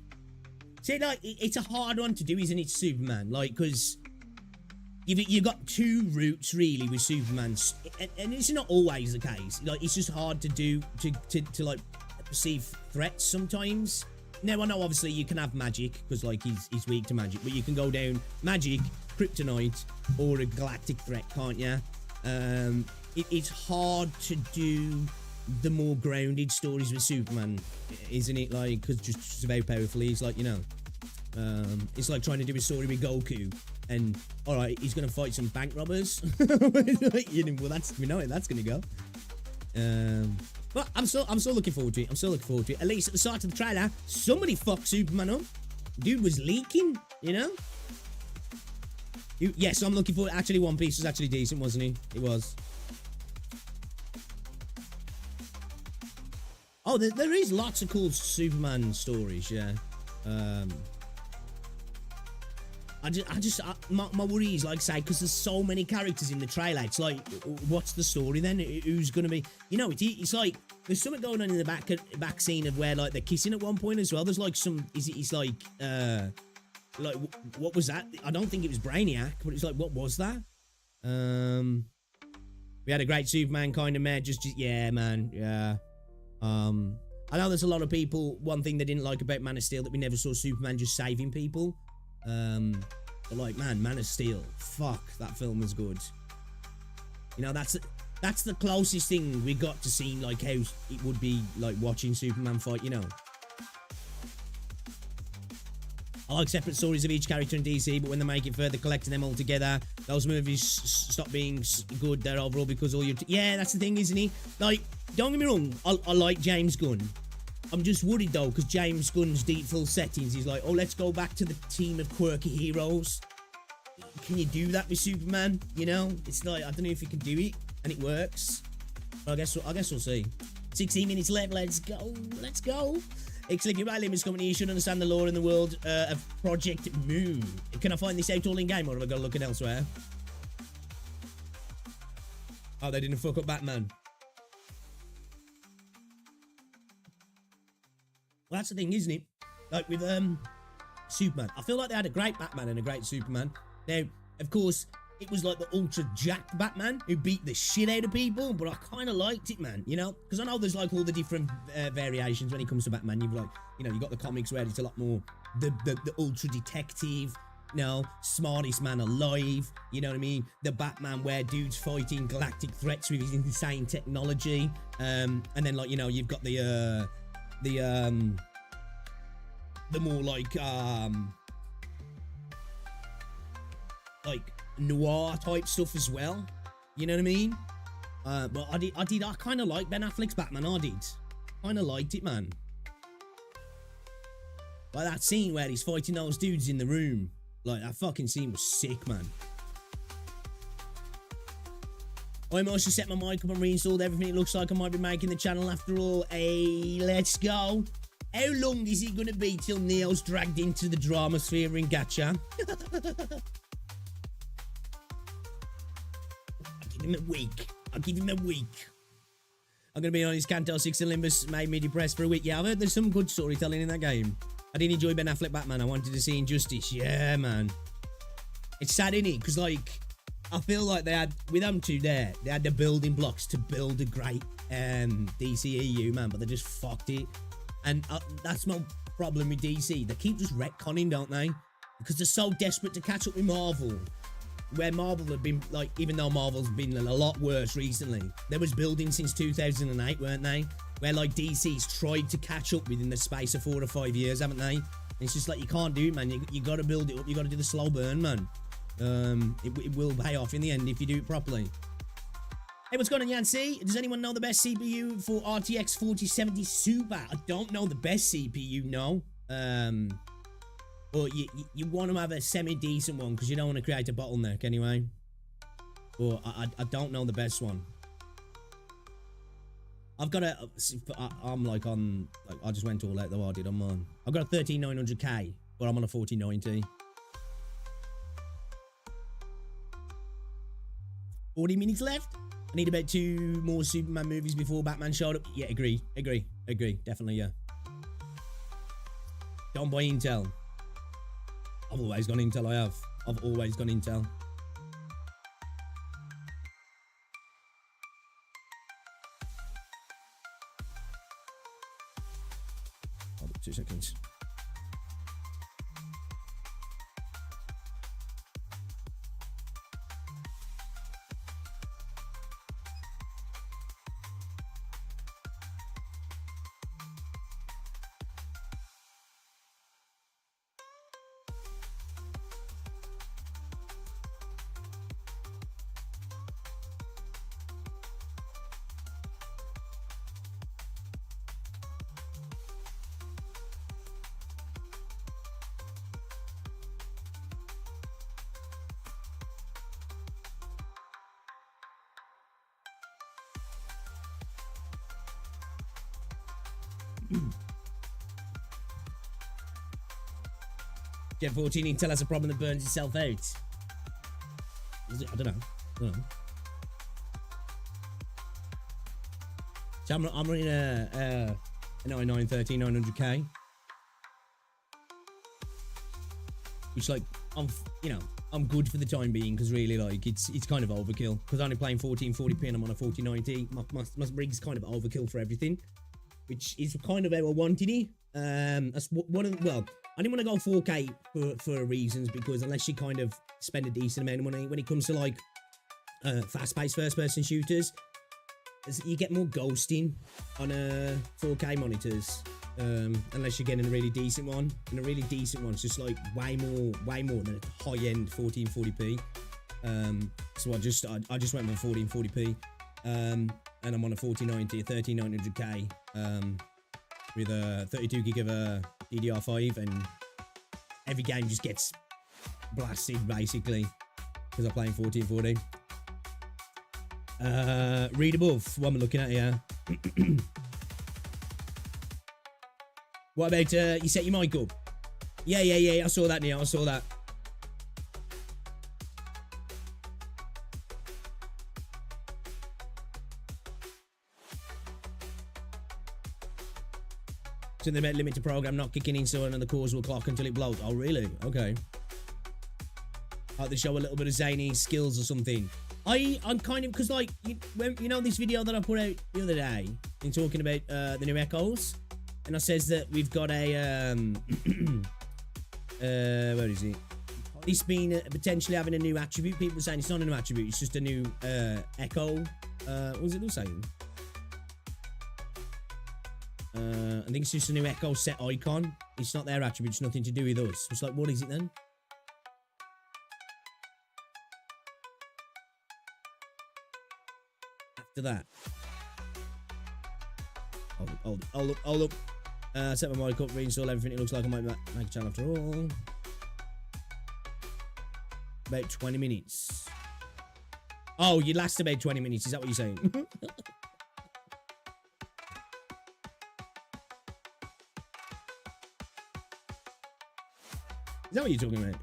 See, like, it's a hard one to do, isn't it, Superman? Like, because you've got two routes, really, with Superman. And it's not always the case. Like, it's just hard to do, to like, perceive threats sometimes. Now, I know, obviously, you can have magic, because, like, he's weak to magic. But you can go down magic, kryptonite, or a galactic threat, can't you? It's hard to do the more grounded stories with Superman, isn't it? Like, because just of how powerful he is, like, you know. It's like trying to do a story with Goku, and alright, he's gonna fight some bank robbers. You know, well, we know how that's gonna go. But I'm still looking forward to it. I'm still looking forward to it. At least at the start of the trailer, somebody fucked Superman up. Dude was leaking, you know. Yes, I'm looking forward. Actually, One Piece was actually decent, wasn't he? It was. Oh, there is lots of cool Superman stories, yeah. My worry is, like I say, because there's so many characters in the trailer, it's like, what's the story then? Who's gonna be, you know, it's like, there's something going on in the back scene of where, like, they're kissing at one point as well. There's like some, it's like, what was that? I don't think it was Brainiac, but it's like, what was that? We had a great Superman kind of man, yeah, man, yeah. I know there's a lot of people, one thing they didn't like about Man of Steel, that we never saw Superman just saving people. But like, man of Steel, fuck, that film was good. You know, that's the closest thing we got to seeing, like, how it would be, like, watching Superman fight, you know. I like separate stories of each character in DC, but when they make it further, collecting them all together, those movies stop being good there overall, because all your... Yeah, that's the thing, isn't he? Like, don't get me wrong, I like James Gunn. I'm just worried, though, because James Gunn's default settings, he's like, oh, let's go back to the team of quirky heroes. can you do that with Superman? You know, it's like, I don't know if you can do it and it works. But I guess we'll see. 16 minutes left. Let's go. Let's go. Excellent. Your right limits company. You should understand the law in the world of Project Moon. Can I find this out all in game, or have I got to look it elsewhere? Oh, they didn't fuck up Batman. Well, that's the thing, isn't it? Like with Superman, I feel like they had a great Batman and a great Superman. Now, of course, it was like the ultra jacked Batman who beat the shit out of people, but I kind of liked it, man, you know? Because I know there's like all the different variations when it comes to Batman. You've like, you know, you got the comics where it's a lot more the ultra detective, you know, smartest man alive, you know what I mean? The Batman where dudes fighting galactic threats with his insane technology. And then like, you know, you've got the more like noir type stuff as well, you know what I mean? But I kind of like Ben Affleck's Batman. I did kind of liked it, man. Like that scene where he's fighting those dudes in the room, like that fucking scene was sick, man. I must have set my mic up and reinstalled everything. It looks like I might be making the channel after all. Hey, let's go. How long is it gonna be till Neo's dragged into the drama sphere in gacha? I'll give him a week. I'll give him a week. I'm gonna be honest, Canto 6 Olympus made me depressed for a week. Yeah, I've heard there's some good storytelling in that game. I didn't enjoy Ben Affleck Batman. I wanted to see Injustice. Yeah, man. It's sad, innit? Because, like, I feel like they had, with them two there, they had the building blocks to build a great DCEU, man, but they just fucked it. And that's my problem with DC. They keep just retconning, don't they? Because they're so desperate to catch up with Marvel. Where Marvel have been, like, even though Marvel's been a lot worse recently, there was building since 2008, weren't they? Where, like, DC's tried to catch up within the space of 4 or 5 years, haven't they? And it's just like, you can't do it, man. You got to build it up. You got to do the slow burn, man. It will pay off in the end if you do it properly. Hey, what's going on, Yancy? Does anyone know the best CPU for RTX 4070 Super? I don't know the best CPU, no. But you want to have a semi-decent one because you don't want to create a bottleneck anyway. But I don't know the best one. I've got a... I'm like on... Like, I just went all out though, I did on mine. I've got a 13900K, but I'm on a 4090. 40 minutes left. I need about 2 more Superman movies before Batman showed up. Yeah, agree. Definitely, yeah. Don't buy Intel. I've always gone Intel, I have. I've always gone Intel. Hold up 2 seconds. Gen 14 Intel has a problem that burns itself out. I don't know. So I'm running a 9930 900K, which, like, I'm good for the time being because really, like, it's kind of overkill because I'm only playing 1440p and I'm on a 4090. My rig's kind of overkill for everything, which is kind of how I wanted it. That's one of the, well, I didn't want to go 4K for reasons, because unless you kind of spend a decent amount of money when it comes to, like, fast-paced first-person shooters, you get more ghosting on 4K monitors, unless you're getting a really decent one. And a really decent one's just like way more than a high-end 1440p. So I just went with 1440p, and I'm on a 4090, a 13900K, with a 32 gig of DDR5, and every game just gets blasted basically. because I'm playing 1440. Read above. What am I looking at here? What about, you set your mic up? Yeah. I saw that, Neil. I saw that. Something about limit to program not kicking in so another cause will clock until it blows. Oh, really? Okay. Like they show a little bit of zany skills or something. I'm kind of, because like, you know this video that I put out the other day in talking about the new Echoes? And I says that we've got a, where is it? This being potentially having a new attribute. People are saying it's not a new attribute, it's just a new Echo. What was it they were saying? I think it's just a new Echo set icon. It's not their attribute, it's nothing to do with us. It's like, what is it then? After that. Hold up. Set my mic up, reinstall everything. It looks like I might make a channel after all. About 20 minutes. Oh, you last about 20 minutes. Is that what you're saying? Is that what you're talking about?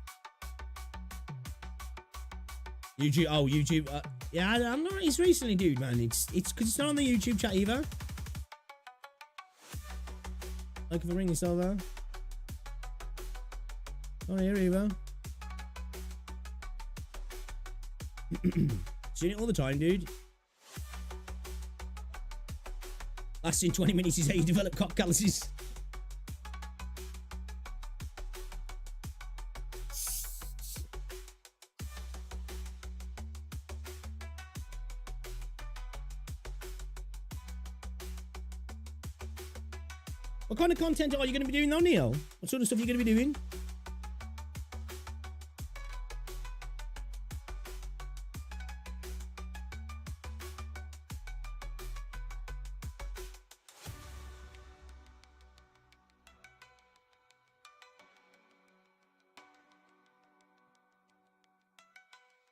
YouTube. Oh, YouTube. Yeah, I'm not. It's recently, dude, man. It's because it's not on the YouTube chat either. Like if I ring this over. Not here either. Seen it all the time, dude. Lasting 20 minutes is how you develop cock calluses. What kind of content are you going to be doing though, Neil? What sort of stuff are you going to be doing?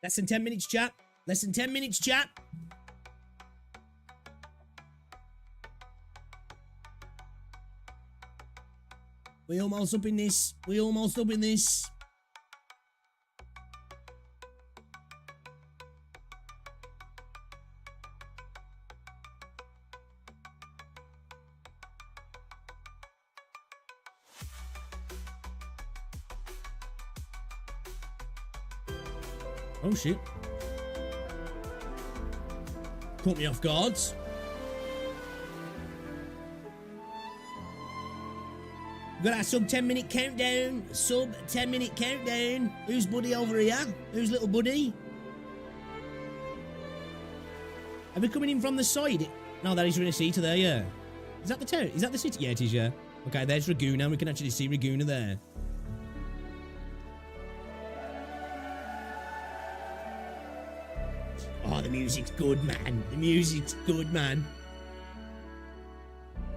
Less than 10 minutes, chat. Less than 10 minutes, chat. We almost up in this. We almost up in this. Oh shit. Caught me off guard. We've got our sub 10-minute countdown. Sub 10-minute countdown. Who's buddy over here? Who's little buddy? Are we coming in from the side? No, that is Renacita there, yeah. Is that the town? Is that the city? Yeah, it is, yeah. Okay, there's Raguna. We can actually see Raguna there. Oh, the music's good, man. The music's good, man.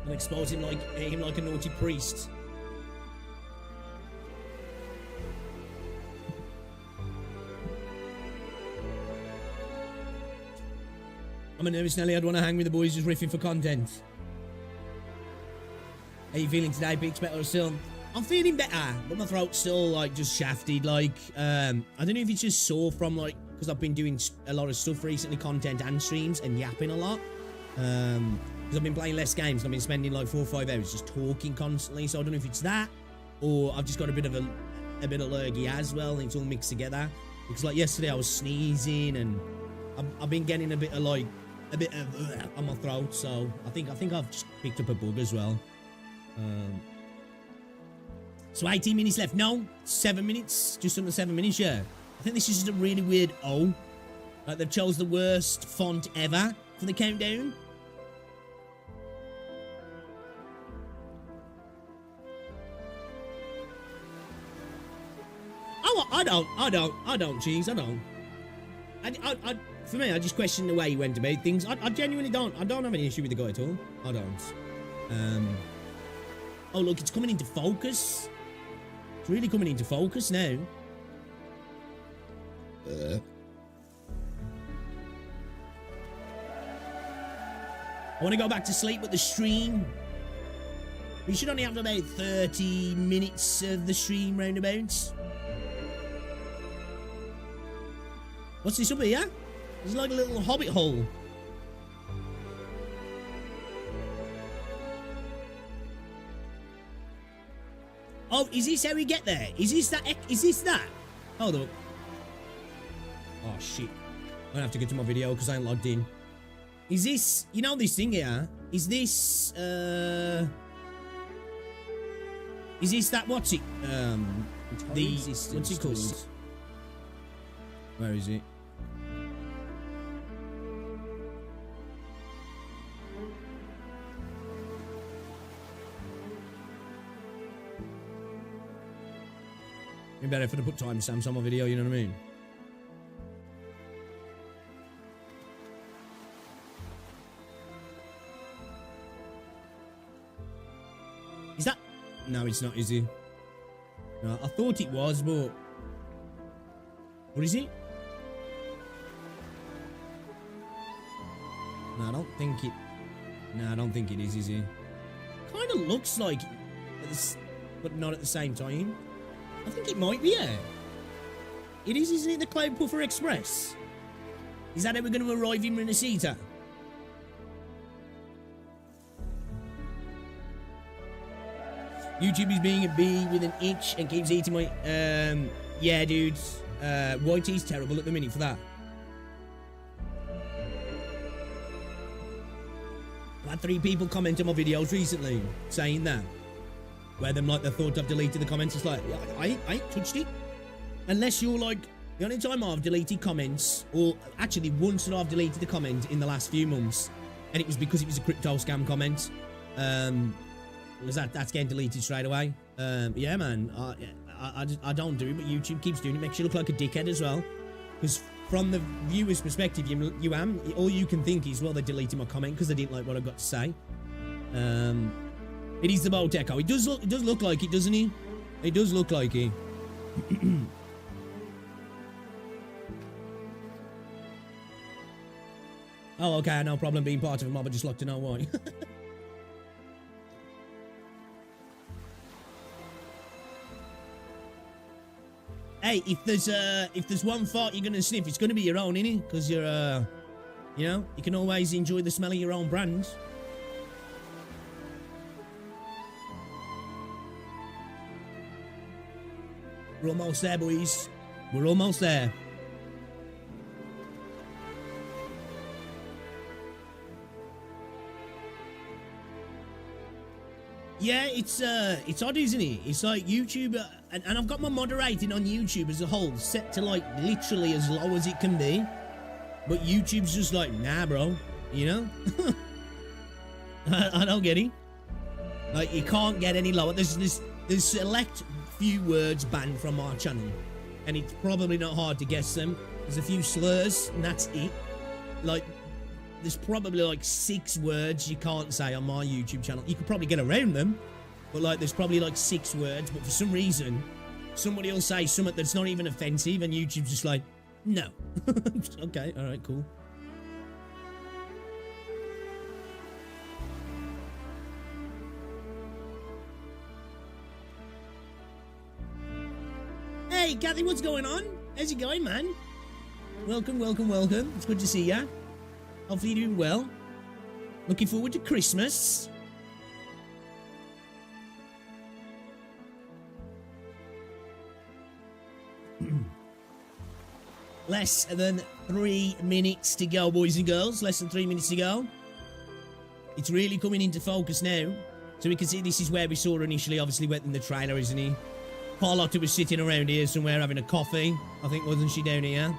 I'm exposing him like a naughty priest. I'm a nervous Nelly. I'd want to hang with the boys just riffing for content. How you feeling today, Big Better still? I'm feeling better, but my throat's still like just shafted. Like, I don't know if it's just sore from like, because I've been doing a lot of stuff recently, content and streams, and yapping a lot. Because I've been playing less games, and I've been spending like 4 or 5 hours just talking constantly. So I don't know if it's that, or I've just got a bit of lurgy as well, and it's all mixed together. Because like yesterday I was sneezing, and I've been getting a bit of on my throat. So I think I've just picked up a bug as well. So 18 minutes left. No, 7 minutes. Just under 7 minutes, yeah. I think this is just a really weird O. Like they've chose the worst font ever for the countdown. Oh, I don't, cheese. I don't. For me, I just question the way he went about things. I genuinely don't. I don't have any issue with the guy at all. I don't. Oh, look, it's coming into focus. It's really coming into focus now. I want to go back to sleep with the stream. We should only have about 30 minutes of the stream roundabouts. What's this up here? It's like a little hobbit hole. Oh, is this how we get there? Is this that? Is this that? Hold up. Oh, shit. I'm gonna have to get to my video because I ain't logged in. Is this, you know this thing here? Is this that, what's it? What's it called? Where is it? Maybe better if I put timestamps on my video, you know what I mean? Is that? No, it's not, is it? No, I thought it was, but... What is it? No, I don't think it... No, I don't think it is it? Kind of looks like it, but not at the same time. I think it might be, yeah. It is, isn't it, the Cloud Puffer Express? Is that how we're going to arrive in Renacita? YouTube is being a bee with an itch and keeps eating my... yeah, dude. YT's terrible at the minute for that. I had 3 people comment on my videos recently saying that. Where them like they thought I've deleted the comments. It's like, I ain't touched it. Unless you're like, the only time I've deleted comments, or actually once that I've deleted a comment in the last few months, and it was because it was a crypto scam comment. Was that's getting deleted straight away. Yeah, man, I don't do it, but YouTube keeps doing it. Makes you look like a dickhead as well. Because from the viewer's perspective, all you can think is, well, they deleted my comment because they didn't like what I've got to say. It is the Bolt Echo. It does look like it, doesn't it? It does look like it. Oh, okay, no problem being part of a mob. I just like to know why. Hey, if there's one fart you're gonna sniff, it's gonna be your own, innit? Because you're you know, you can always enjoy the smell of your own brand. We're almost there, boys. We're almost there. Yeah, it's odd, isn't it? It's like YouTube, and I've got my moderating on YouTube as a whole set to like literally as low as it can be. But YouTube's just like, nah, bro. You know? I don't get it. Like, you can't get any lower. There's select few words banned from our channel, and it's probably not hard to guess them. There's a few slurs, and that's it. Like, there's probably like 6 words you can't say on my YouTube channel. You could probably get around them, but like there's probably like 6 words, but for some reason somebody will say something that's not even offensive and YouTube's just like, no. Okay, all right, cool. Hey, Kathy, what's going on? How's it going, man? Welcome, welcome, welcome. It's good to see ya. Hopefully you're doing well. Looking forward to Christmas. Less than 3 minutes to go, boys and girls. Less than 3 minutes to go. It's really coming into focus now. So we can see this is where we saw her initially. Obviously went in the trailer, isn't he? Carlotta was sitting around here somewhere having a coffee. I think, wasn't she, down here?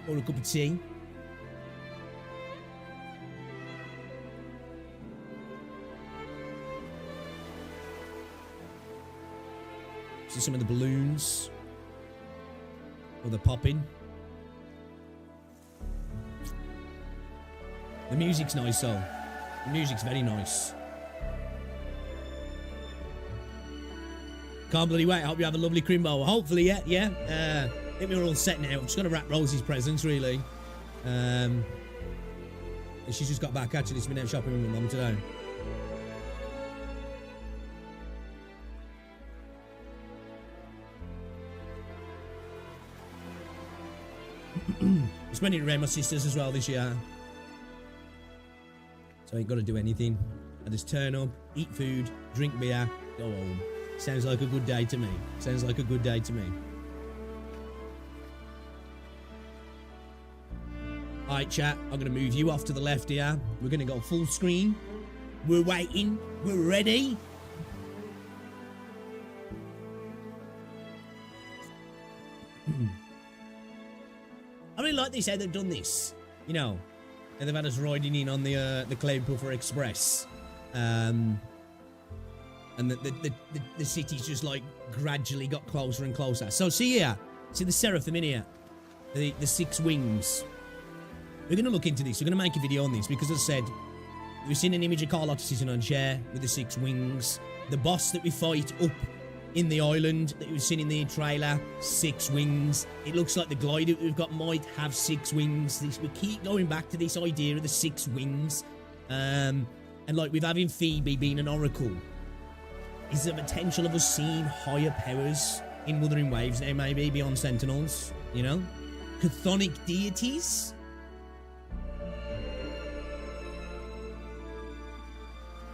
Or a cup of tea. See some of the balloons. Or they're popping. The music's nice, though. The music's very nice. Can't bloody wait. I hope you have a lovely Crimbo. Hopefully, yeah. I think we're all set now. I'm just going to wrap Rosie's presents, really. She's just got back, actually. She's been out shopping with my mum today. I'm spending it around my sisters as well this year. So I ain't got to do anything. I just turn up, eat food, drink beer, go home. Sounds like a good day to me. Sounds like a good day to me. Alright, chat, I'm going to move you off to the left here. We're going to go full screen. We're waiting. We're ready. I really like this, how they've done this. You know, and they've had us riding in on the Cloud Puffer Express. And the city's just like gradually got closer and closer. So see here, see the Seraphim in here, the 6 wings. We're going to look into this. We're going to make a video on this because, as I said, we've seen an image of Carlotta sitting on a chair with the 6 wings. The boss that we fight up in the island that we've seen in the trailer, 6 wings. It looks like the glider we've got might have 6 wings. We keep going back to this idea of the 6 wings. And like with having Phoebe being an oracle, is there potential of us seeing higher powers in Wuthering Waves now, maybe beyond Sentinels? You know, chthonic deities.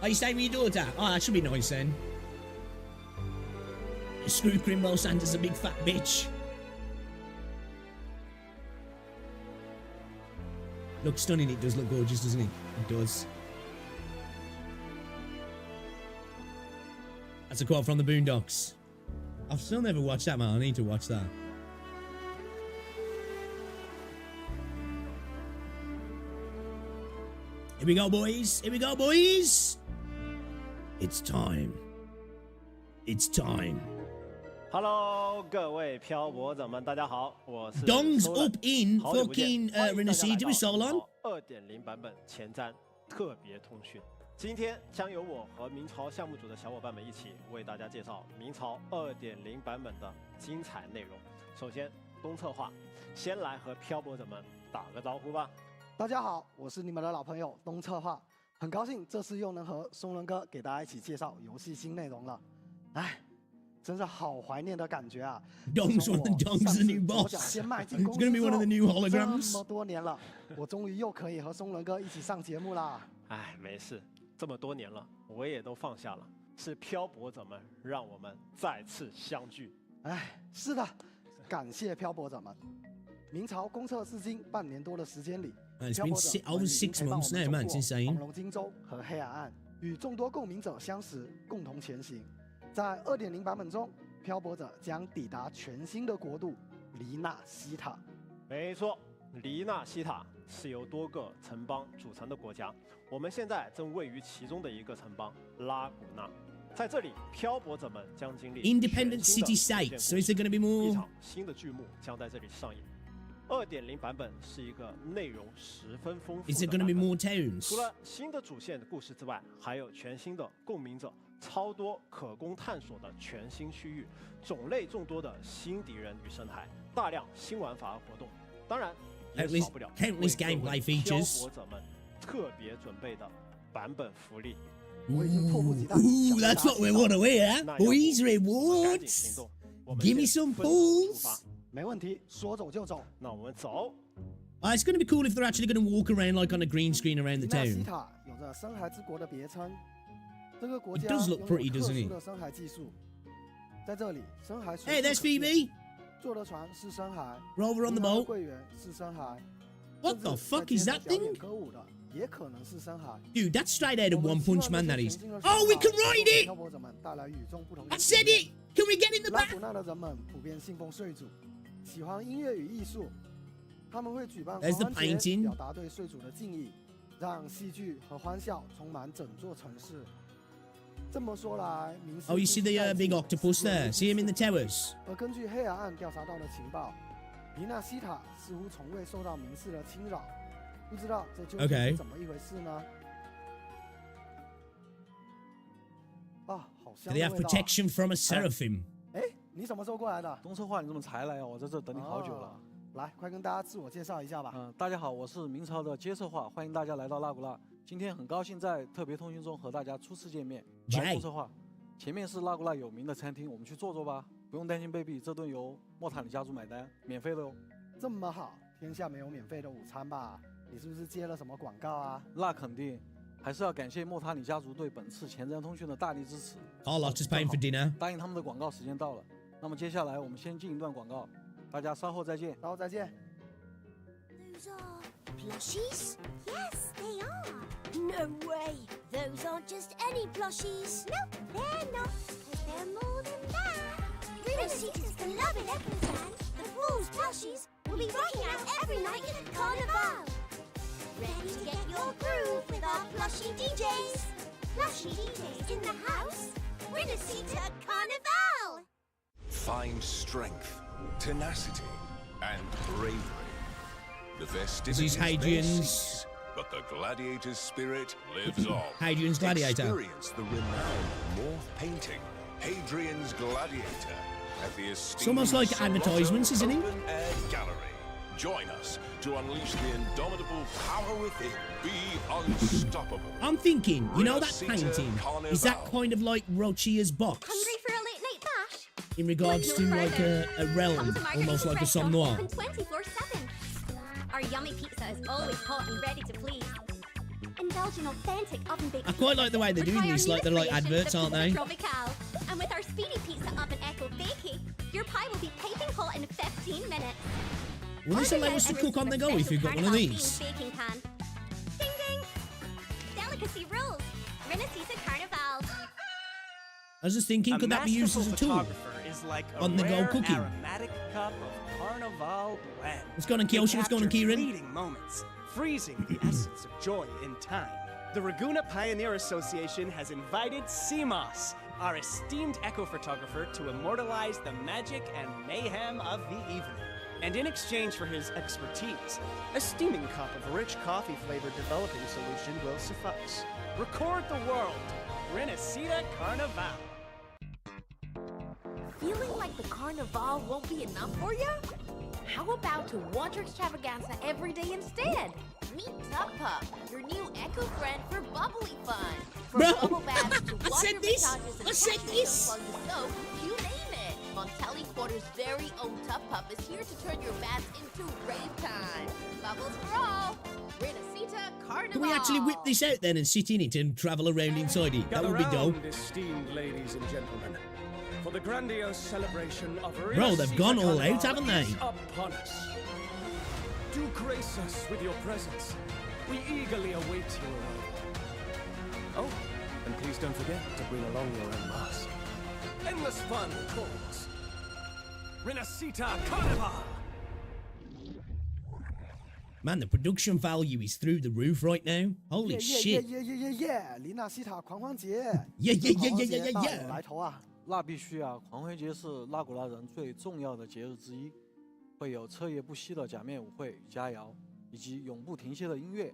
Are you staying with your daughter? Oh, that should be nice then. Screw Crimbo Santa's a big fat bitch. Looks stunning. It does look gorgeous, doesn't it? It does. That's a quote from the Boondocks. I've still never watched that, man. I need to watch that. Here we go, boys. Here we go, boys. It's time. It's time. Hello， 各位漂泊者们，大家好，我是 Dongs up in fucking Renacid with Solon 2.0 版本前瞻特别通讯。今天将由我和明朝项目组的小伙伴们一起为大家介绍明朝2.0版本的精彩内容。首先，东策划，先来和漂泊者们打个招呼吧。大家好，我是你们的老朋友东策划，很高兴这次又能和松伦哥给大家一起介绍游戏新内容了。哎，真是好怀念的感觉啊 ！Dong's the new boss. 先迈进公司 It's gonna be one of the new 这 holograms. 么多年了，我终于又可以和松伦哥一起上节目啦。哎，没事，这么多年了，我也都放下了。是漂泊者们让我们再次相聚。哎，是的，感谢漂泊者们。明朝公测至今半年多的时间里。It's been over 6 months now, man. It's insane. 黄龙荆州和黑暗岸，与众多共鸣者相识，共同前行。在2.0版本中，漂泊者将抵达全新的国度黎纳西塔。没错，黎纳西塔是由多个城邦组成的国家，我们现在正位于其中的一个城邦拉古纳。在这里，漂泊者们将经历 Independent city states. So is there going to be 一 more? 场新的剧目将在这里上映。2.0 版本是一个内容十分丰富 Is 的 there going to 版 be 本。 more towns? 除了新的主线故事之外，还有全新的共鸣者，超多可供探索的全新区域，种类众多的新敌人与生态，大量新玩法和活动。当然，也少不了 countless gameplay features 漂泊者们特别准备的版本福利。 Ooh, that's what we want to hear. Boys, 赶紧 rewards. 行动，我们 Give me 先 some 分组出 balls. 发。没问题，说走就走。那我们走。It's going to be cool if they're actually going to walk around like on a green screen around the 黎纳西 town. 塔有着深海之国的别称，这个国 It 家 does 拥 look 有 pretty, 特 doesn't 殊 it? 的深海技术。在这里，深海水 Hey, 速 there's 可见 Phoebe. 坐的船是深海 Rover on the 银行的 boat. 柜员是深海 What the 甚至 fuck 在 is 街 that 头表演 thing? 歌舞的也可能是深海。 Dude, that's straight out of 我 One 们希望 Punch Man, 这 that 些 is. 全新的 Oh, 手 we 法 can 能 ride 给 it! 漂泊者们带来与众不同的 I 体 said 验 it! Can we get in the 拉 back? 古纳的人们普遍信奉税主，喜欢音乐与艺术，他们会举办 There's 狂 the 欢节， painting. 表达对税主的敬意，让戏剧和欢笑充满整座城市。这么说来，明斯 Oh, you see the 在 big 此 octopus 是有 there? 一 See him in 丝 the towers? 而根据黑暗岸调查到的情报，黎纳西塔似乎从未受到民事的侵扰，不知道这究竟 Okay. 是怎么一回事呢？啊，好 Do 香 they 的 have 味道啊！ protection from a seraphim? 哎，你什么时候过来的？东策划，你怎么才来啊？我在这等你好久了。来，快跟大家自我介绍一下吧。大家好，我是明朝的接策划，欢迎大家来到拉古拉。今天很高兴在特别通讯中和大家初次见面。来，注策划，前面是拉古拉有名的餐厅，我们去坐坐吧。不用担心卑鄙，这顿由莫塔里家族买单，免费的哦。这么好，天下没有免费的午餐吧？你是不是接了什么广告啊？那肯定，还是要感谢莫塔里家族对本次前瞻通讯的大力支持。Our lot is paying for dinner. 答应他们的广告时间到了，那么接下来我们先进一段广告，大家稍后再见。稍后再见。Those are plushies? Yes, they are. No way. Those aren't just any plushies. Nope, they're not. They're more than that. Rinasita's beloved Eccleston, the Fool's plushies, will be rocking out every night at the Carnival. Ready to get your groove with our plushie DJs. Plushie DJs in the house. Rinasita Carnival. Find strength, tenacity, and bravery. The festivities This is may Hadrian's. cease, but the gladiator's spirit lives on. Hadrian's Gladiator. Experience the renowned Morph painting, Hadrian's Gladiator, at the esteemed It's almost like advertisements, isn't it? Open Air Gallery. Join us to unleash the indomitable power within. Be unstoppable. I'm thinking, you know that painting? Is that kind of like Rochia's box? Hungry for a late night bash? In regards to like a realm, almost like a Somme Noir. Open 24/7. Our yummy pizza is always hot and ready to please. Indulge in authentic oven-baked I quite like the way they're doing this, like they're like adverts, aren't they? Tropical. And with our speedy pizza oven Echo Bakey, your pie will be piping hot in 15 minutes. Will this allow us to cook on the go if you've got one of these? Baking pan. Ding ding! Delicacy rules. Rinasita Carnival. I was just thinking, could that be used as a tool? Is like a On the go rare cooking. aromatic cup of Carnival blend. What's going on, Kyoshi? What's going on, Kieran? Fleeting moments, freezing the essence of joy in time. The Raguna Pioneer Association has invited CMOS, our esteemed eco-photographer, to immortalize the magic and mayhem of the evening. And in exchange for his expertise, a steaming cup of rich coffee-flavored developing solution will suffice. Record the world. Rinasita Carnival. Feeling like the Carnival won't be enough for you? How about to water extravaganza every day instead? Meet Tub Pup, your new eco-friend for bubbly fun. From Bro, bubble baths to I water said this. massages and I said catching this. while you soak, you name it. Montelli Quarter's very own Tub Pup is here to turn your baths into rave time. Bubbles for all. Rinasita Carnival. Can we actually whip this out then and sit in it and travel around inside it? That would be dope. Esteemed ladies and gentlemen, for the grandiose celebration of Bro, they've gone all out, haven't they? Upon us. Do grace us with your presence. We eagerly await your arrival. Oh, and please don't forget to bring along your own mask. Endless fun calls. Rinasita Carnival! Man, the production value is through the roof right now. Holy shit. Yeah! 林纳西塔狂欢节 Yeah. 大有来头啊！那必须啊！狂欢节是拉古拉人最重要的节日之一，会有彻夜不息的假面舞会、佳肴，以及永不停歇的音乐。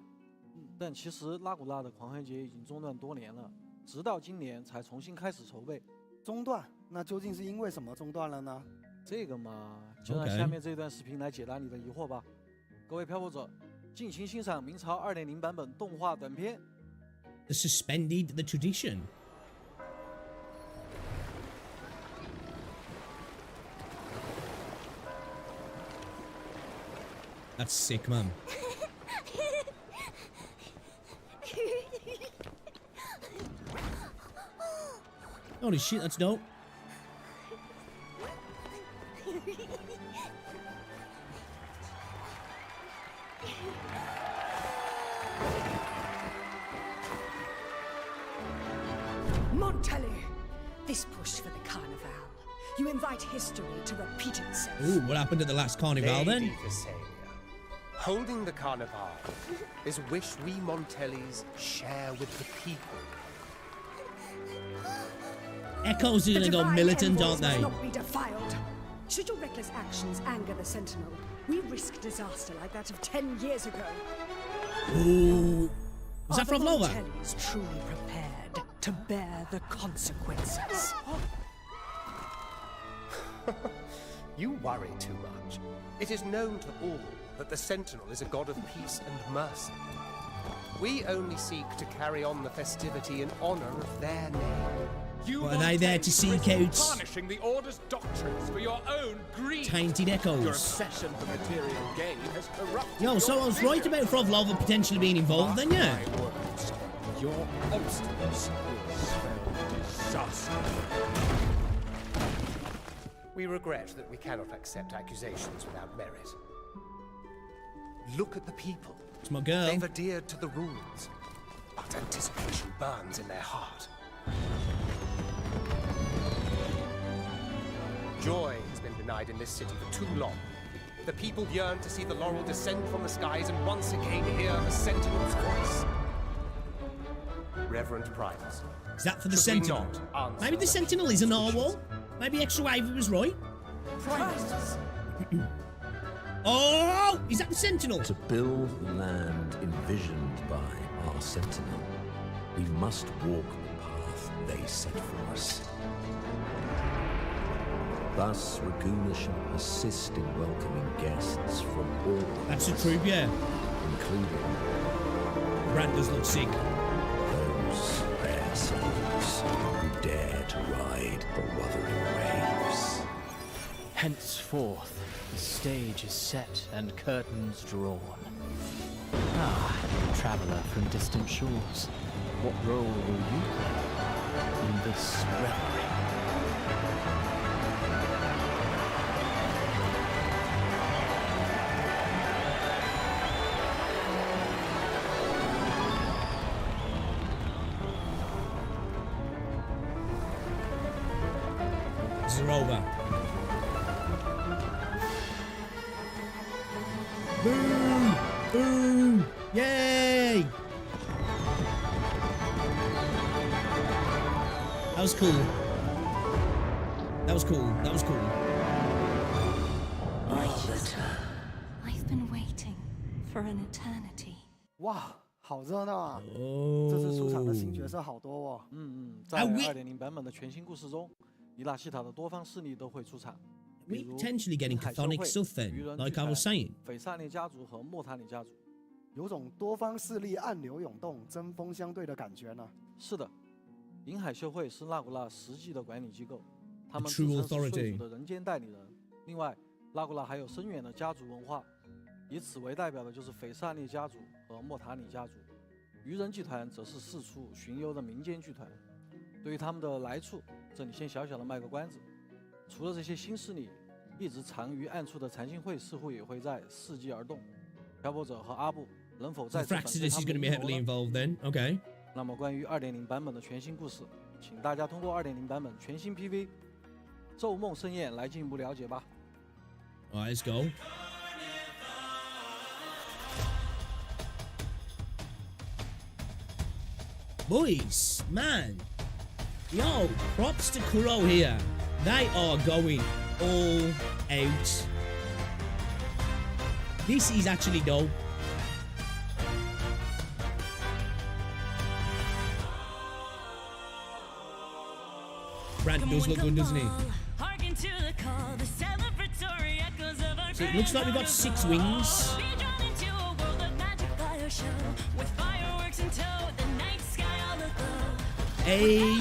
但其实拉古拉的狂欢节已经中断多年了，直到今年才重新开始筹备。中断？那究竟是因为什么中断了呢？这个嘛，就让下面这段视频来解答你的疑惑吧。各位漂泊者，尽情欣赏明朝2.0版本动画短片。The suspended the tradition. That's sick, man. Holy shit, that's dope. Montelli, this push for the Carnival. You invite history to repeat itself. Ooh, what happened at the last Carnival then? Lady Visalia, holding the Carnival is a wish we Montellis share with the people. Echoes are The gonna go divine militant, envoys aren't they? must not be defiled. Should your reckless actions anger the Sentinel, we risk disaster like that of 10 years ago. Ooh. Was that Are from the Lova? Montellis truly prepared to bear the consequences? You worry too much. It is known to all that the Sentinel is a god of peace and mercy. We only seek to carry on the festivity in honor of their name. You What are they there to seek out? tarnishing the Order's doctrines for your own greed. Tainted echoes. Your obsession for material gain has corrupted. Yo, so I was right about Frovlova potentially being involved then, yeah? My words. Your obstinance will spell disaster. We regret that we cannot accept accusations without merit. Look at the people. It's my girl. They've adhered to the rules, but anticipation burns in their heart. Joy has been denied in this city for too long. The people yearn to see the laurel descend from the skies and once again hear the Sentinel's voice. Reverend Primus. Is that for the should we Sentinel? not answer Maybe the Sentinel is a narwhal. Maybe Extra Wavy was right. Primus! Oh! Is that the Sentinel? To build the land envisioned by our Sentinel, we must walk the path they set for us. Thus, Raguna shall persist in welcoming guests from all That's the truth, yeah. including Brand does look sick. those rare souls who dare to ride the Wuthering waves. Henceforth, the stage is set and curtains drawn. Ah, traveller from distant shores, what role will you play in this revelry? This is over. Boom! Boom! Yay! That was cool. That was cool. That was cool. I've been waiting for an eternity. 哇，好热闹啊！这次出场的新角色好多哦。在2.0版本的全新故事中，伊拉西塔的多方势力都会出场。 We potentially getting chthonic stuff then, like I was saying. 斐萨涅家族和莫塔里家族，有种多方势力暗流涌动、针锋相对的感觉呢。是的，银海修会是纳古拉实际的管理机构，他们 True 自称是 authority 税主的人间代理人。另外，纳古拉还有深远的家族文化，以此为代表的就是斐萨涅家族和莫塔里家族。愚人集团则是四处巡游的民间剧团。对于他们的来处，这里先小小的卖个关子。除了这些新势力，一直藏于暗处的残星会似乎也会在伺机而动。漂泊者和阿布能否再次反对 Fraxidus is going to be heavily involved then. Okay. 那么关于2.0版本的全新故事，请大家通过2.0版本全新 PV《昼梦盛宴》来进一步了解吧。 Alright, let's go. Boys, man, yo, props to Kuro here. They are going all out. This is actually dope. Brand does look good, doesn't he? So it looks like we've got 6 wings. Hey.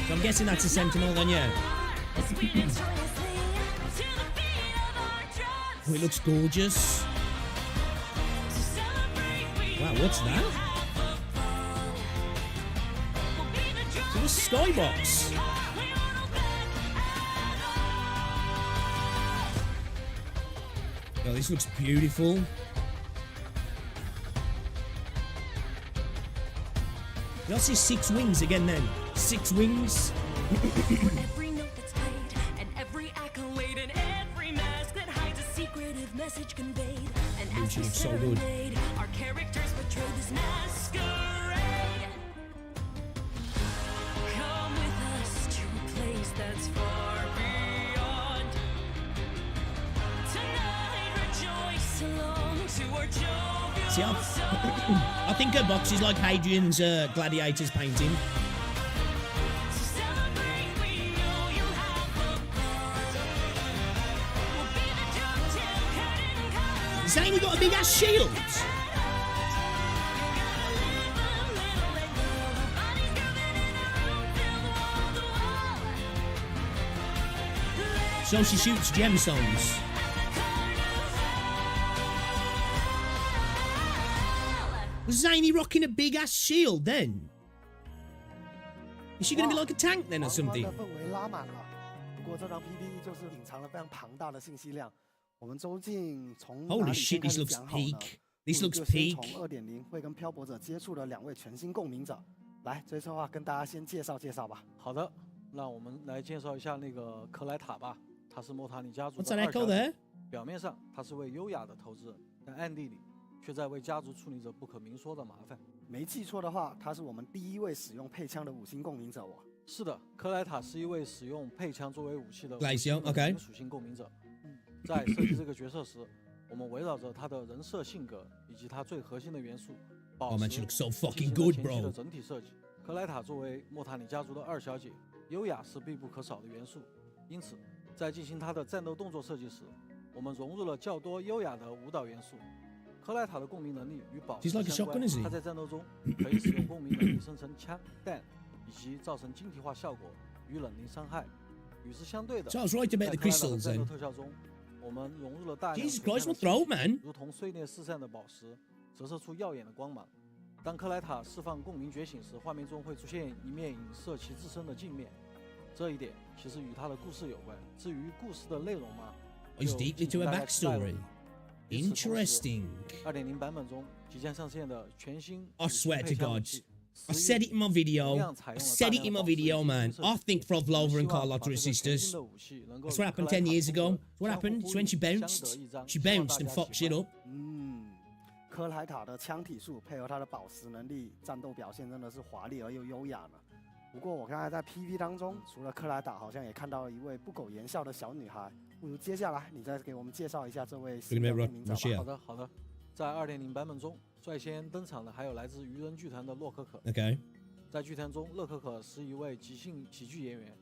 So I'm guessing that's a Sentinel then, yeah. Oh, it looks gorgeous. Wow, what's that? So the skybox. Oh, this looks beautiful. Did I see 6 wings again then? 6 wings? Every note that's played, and every accolade, and every mask that hides a secretive message conveyed. And as we looks so good. serenade, our characters betray this masquerade. Come with us to a place that's far beyond. Tonight, rejoice along to our jovial See, I think her box is like Hadrian's Gladiators painting. Zany got a big ass shield. So she shoots gemstones. Was Zany rocking a big ass shield then? Is she gonna be like a tank then or 皇冠 something? 的氛围拉满了。不过这张 PPT 就是隐藏了非常庞大的信息量。我们究竟从哪 Holy 里先 shit, 开 this 始 looks 讲好呢？ peak. This 不如 looks 就先 peak. 从2.0会跟漂泊者接触的2位全新共鸣者来，这次的话跟大家先介绍介绍吧。好的，那我们来介绍一下那个克莱塔吧。她是莫塔尼家族 What's 的 that 二 echo 小姐 there? 表面上她是位优雅的投资人，但暗地里却在为家族处理着不可明说的麻烦。没记错的话，他是我们第一位使用配枪的5星共鸣者哦。是的，克莱塔是一位使用配枪作为武器的来行，OK 属性共鸣者。在设计这个角色时，我们围绕着他的人设、性格以及他最核心的元素宝 Oh 石 man, she looks so 进 fucking 行了 good, 前期的 bro. 整体设计。克莱塔作为莫塔尼家族的二小姐，优雅是必不可少的元素，因此在进行她的战斗动作设计时，我们融入了较多优雅的舞蹈元素。克莱塔的共鸣能力与宝石 She's like a 相关， shotgun, is he? 她在战斗中可以使用共鸣能力生成枪弹，以及造成晶体化效果与冷凝伤害。与之相对的， So I was right about the 在克莱塔的 crystals 战斗 then. 特效中，我们融入了大量 Jesus 璀璨 Christ, 的 what throw, 信息 man? 如同碎裂四散的宝石，折射出耀眼的光芒。当克莱塔释放共鸣觉醒时，画面中会出现一面影射其自身的镜面，这一点其实与他的故事有关。至于故事的内容嘛， It's deeply to her backstory. Interesting. 2.0 版本中即将上线的全新 I swear to 配枪武 God. 器 I said it in my video. I said it in my video, man. I think Frovlova and Carlotta are sisters. That's what happened 10 years ago. What happened? It's when she bounced. She bounced and fucked shit up. 科莱塔的枪体术配合他的宝石能力，战斗表现真的是华丽而又优雅呢。不过我刚才在 PV 当中，除了克莱塔，好像也看到了一位不苟言笑的小女孩。不如接下来你再给我们介绍一下这位新的共鸣者吧。好的，好的。在2.0版本中，率先登场的还有来自愚人剧团的洛可可。Okay. 在剧团中，洛可可是一位即兴喜剧演员，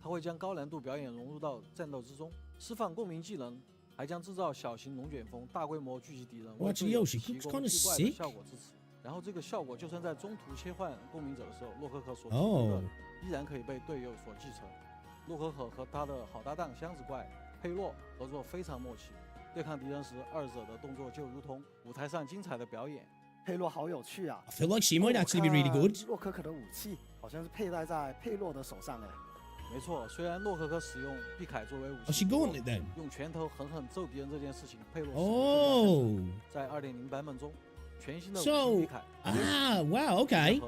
他会将高难度表演融入到战斗之中，释放共鸣技能，还将制造小型龙卷风，大规模聚集敌人，为队友提供奇怪的效果支持。然后这个效果就算在中途切换共鸣者的时候，洛可可所提供的依然可以被队友所继承。洛可可和他的好搭档箱子怪佩洛合作非常默契，对抗敌人时，二者的动作就如同舞台上精彩的表演。佩洛好有趣啊 I feel like she might actually be really good. 洛可可的武器好像是佩戴在佩洛的手上哎。没错，虽然洛可可使用碧铠作为武器， Oh, she gauntlet then? 用拳头狠狠揍敌人这件事情，佩洛是 Oh. 在2.0版本中，全新的 So, 武器碧铠 wow, okay.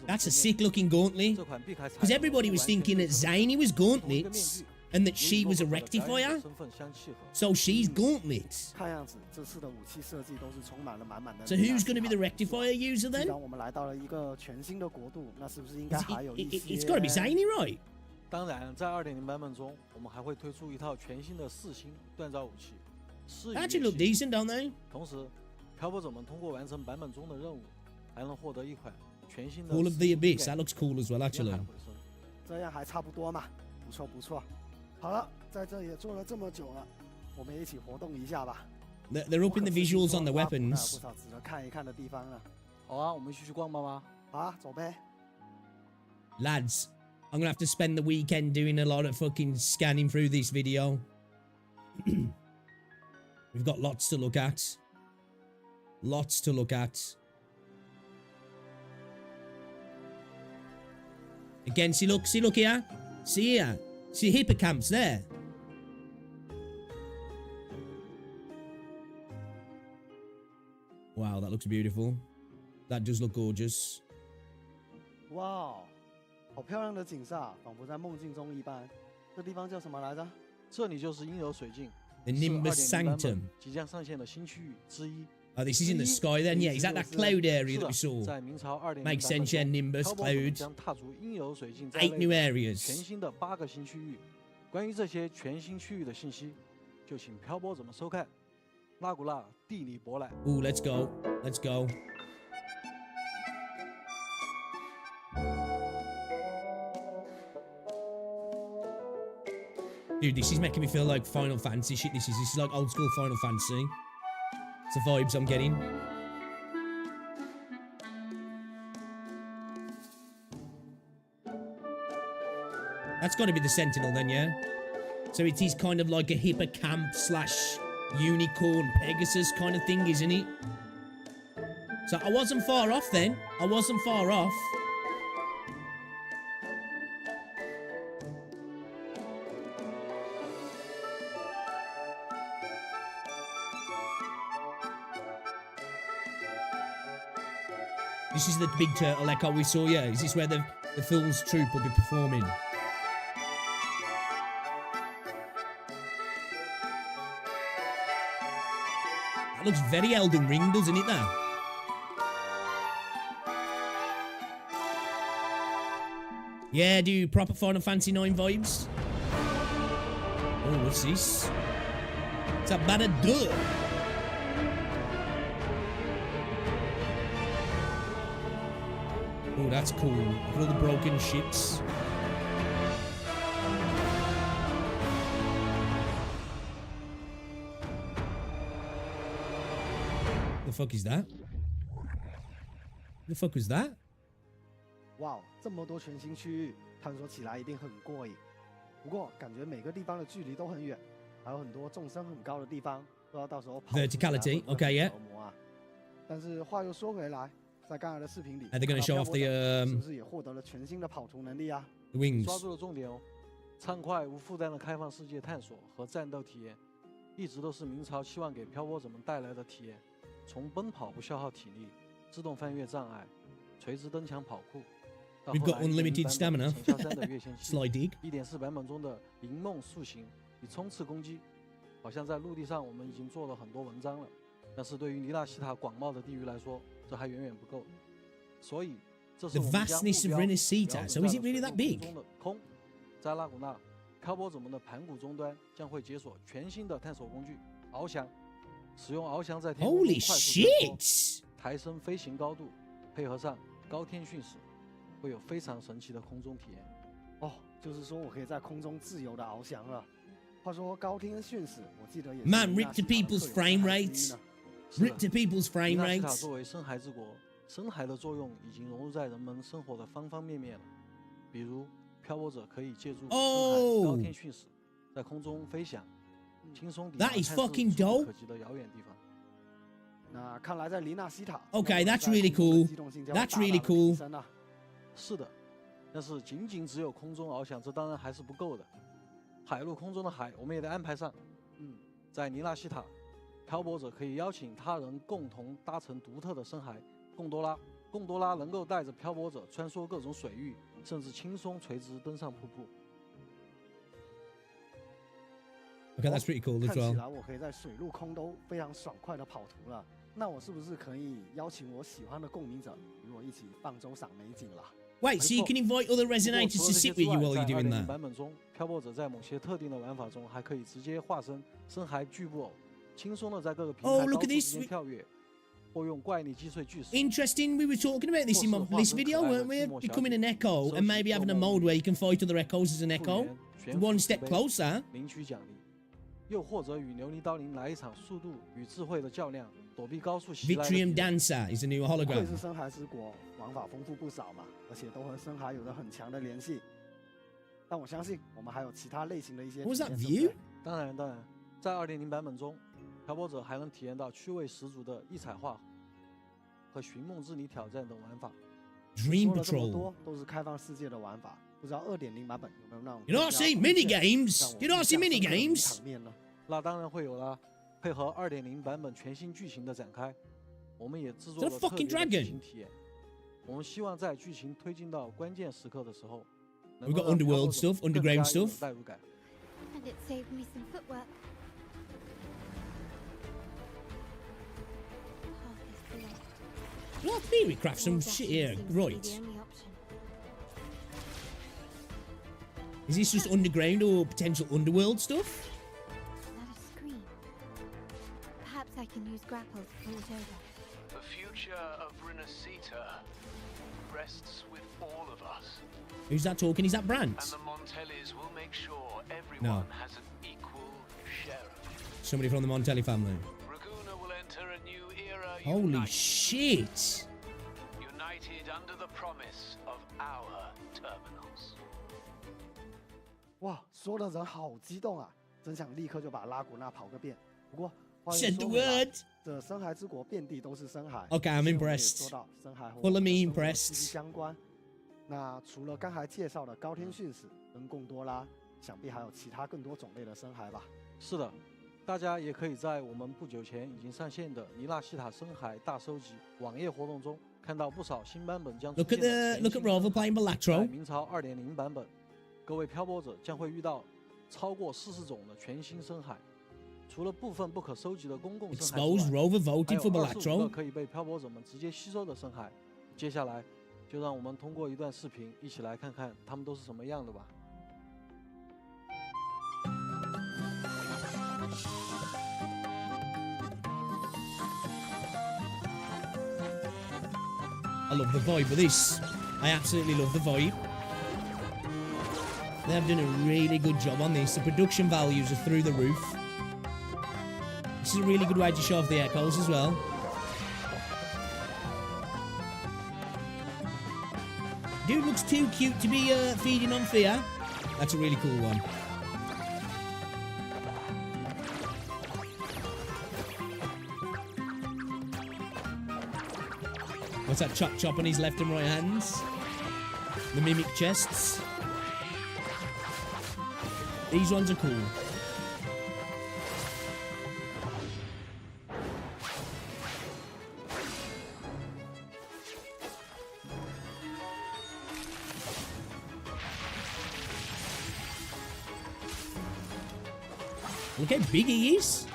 That's a sick looking gauntlet. 这款碧铠 Because everybody was thinking that Zany was gauntlets and that she was a rectifier. 身份相契合。 So she's gauntlets. 看样子这次的武器设计都是充满了满满的。 So who's going to be the rectifier user 既 then? 然我们来到了一个全新的国度，那是不是应该还有一些 It's got to be Zany, right? 当然，在2.0版本中，我们还会推出一套全新的4星锻造武器。 They actually look decent, don't they? 同时，漂泊者们通过完成版本中的任务，还能获得一款全新的 Call of the Abyss. That looks cool as well, actually. 这样还差不多嘛，不错不错。好了，在这也做了这么久了，我们也一起活动一下吧。They're upping the visuals on the 还有 weapons. 不少值得看一看的地方呢。好啊，我们一起去逛吧吗？好啊，走呗。 Lads, I'm going to have to spend the weekend doing a lot of fucking scanning through this video. We've got lots to look at. Lots to look at. Again, see look here. See here. See hippocamps there. Wow, that looks beautiful. That does look gorgeous. 哇哦，好漂亮的景色啊，仿佛在梦境中一般。这地方叫什么来着？这里就是阴柔水镜 The Nimbus 是2.0版 Sanctum. 本即将上线的新区域之一。 Oh, this is in the sky then? Yeah, is that cloud area that we saw? 在明朝2.0 Makes sense, yeah, Nimbus 漂泊者们 cloud. 将踏足阴柔水镜 8 new areas. 全新的8个新区域。关于这些全新区域的信息，就请漂泊者们收看拉古纳地理博览。 Ooh, let's go. Let's go. Dude, this is making me feel like Final Fantasy shit. This is like old school Final Fantasy. It's the vibes I'm getting. That's got to be the Sentinel then, yeah? So it is kind of like a hippocamp slash unicorn Pegasus kind of thing, isn't it? So I wasn't far off then. I wasn't far off. This is the big turtle echo we saw, yeah? Is this where the Fool's Troop will be performing? That looks very Elden Ring, doesn't it, that? Yeah, do proper Final Fantasy 9 vibes. Oh, what's this? It's a bad duh. Oh, that's cool. Look at all the broken ships. The fuck is that? The fuck was that? 哇，这么多全新区域，探索起来一定很过瘾。不过感觉每个地方的距离都很远，还有很多纵深很高的地方，不知道到时候跑 Verticality, okay, yeah. 但是话又说回来，在刚才的视频里， Are they going to show off the 是不是也获得了全新的跑图能力啊 the wings? 抓住了重点哦，畅快无负担的开放世界探索和战斗体验，一直都是明朝期望给漂泊者们带来的体验。从奔跑不消耗体力，自动翻越障碍，垂直蹬墙跑酷。 We've got unlimited stamina. Slide dig. 1.4版本中的银梦塑形以冲刺攻击，好像在陆地上我们已经做了很多文章了，但是对于尼纳西塔广袤的地域来说，这还远远不够。所以，这是我们将目标 So is it really that big? 中的空，在拉古纳，漂泊者们的盘古终端将会解锁全新的探索工具翱翔，使用翱翔在天空中快速穿梭，抬升飞行高度，配合上高天训使。 会有非常神奇的空中体验哦，就是说我可以在空中自由的翱翔了。话说高天训使，我记得也 Man, rip to people's frame rates. Rip to people's frame 尼纳西塔 rates. 作为深海之国，深海的作用已经融入在人们生活的方方面面了。比如，漂泊者可以借助深海高天训使，在空中飞翔，轻松抵达看似触不可及的遥远地方。那看来在黎纳西塔 Okay, that's really cool. That's really cool. 是的，但是仅只有空中翱翔，这当然还是不够的。海陆空中的海，我们也得安排上。在尼纳西塔，漂泊者可以邀请他人共同搭乘独特的深海贡多拉。贡多拉能够带着漂泊者穿梭各种水域，甚至轻松垂直登上瀑布。Okay, that's pretty cool as 看起 well. 来我可以在水陆空都非常爽快的跑图了。那我是不是可以邀请我喜欢的共鸣者与我一起放舟赏美景了？ Wait, so you can invite other resonators to sit with you while you're doing that? 版本中，漂泊者在某些特定的玩法中，还可以直接化身深海巨布偶，轻松的在各个平台高度之间跳跃，或用怪力击碎巨石。 Interesting. We were talking about this in this video, weren't we? Becoming an echo and maybe having a mode where you can fight other echoes as an echo. One step closer. 领取奖励，又或者与琉璃刀灵来一场速度与智慧的较量，躲避高速袭来。 Vitrium Dancer is a new 会 hologram. 是深海之国，玩法丰富不少嘛，而且都和深海有着很强的联系。但我相信我们还有其他类型的一些。 What was that view? 当然，在2.0版本中，漂泊者还能体验到趣味十足的异彩画和寻梦之谜挑战等玩法。 Dream 说了这么 Patrol. 多都是开放世界的玩法，不知道2.0版本有没有那种 You don't see mini games. You don't see mini games. 场面呢？那当然会有啦，配合2.0版本全新剧情的展开，我们也制作了 The 特 fucking 别的 dragon. 剧情体验。我们希望在剧情推进到关键时刻的时候， We've got underworld stuff, underground stuff. 代入感。 And it saved me some footwork. Well, theory craft some shit here. Right. Is this just underground or potential underworld stuff? Not a screen. Perhaps I can use grapple to pull it over. The future of Renacita rests with all of us. Who's that talking? Is that And Brant? the Montellis will make sure everyone No. has an equal share of it. Somebody from the Montelli family. Raguna will enter a Holy shit! United under the promise of our terminals. 哇，说的人好激动啊，真想立刻就把拉古纳跑个遍。不过话 Said 又 the 说回来， word. 这深海之国遍地都是深海。 Okay, I'm 之前我们也 impressed. 说到深海和 Follow 我们 me 的生活 impressed. 息息相关。那除了刚才介绍的高天驯食跟贡多拉，想必还有其他更多种类的深海吧？是的，大家也可以在我们不久前已经上线的尼纳西塔深海大收集网页活动中看到不少新版本将出 Look 现 at 的 the look at Rover playing 在 Balatro. 明朝2.0版本，各位漂泊者将会遇到超过40种的全新深海。除了部分不可收集的公共深海之 Exposed 外， Rover 还 voted 有 for 25个 Balatro. 可以被漂泊者们直接吸收的深海。接下来，就让我们通过一段视频一起来看看它们都是什么样的吧。I love the vibe of this. I absolutely love the vibe. They have done a really good job on this. The production values are through the roof. This is a really good way to show off the echoes as well. Dude looks too cute to be feeding on fear. That's a really cool one. What's that chop chop on his left and right hands? The mimic chests. These ones are cool. Look how big he is.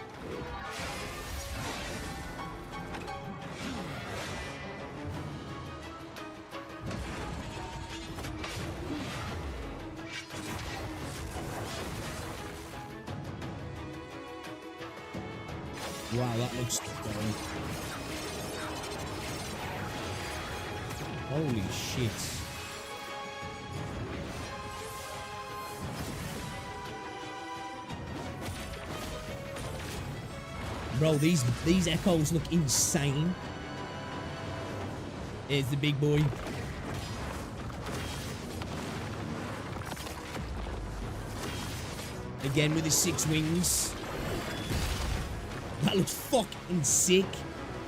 Wow, that looks dope. Holy shit. Bro, these echoes look insane. Here's the big boy. Again with his 6 wings. That looks fucking sick.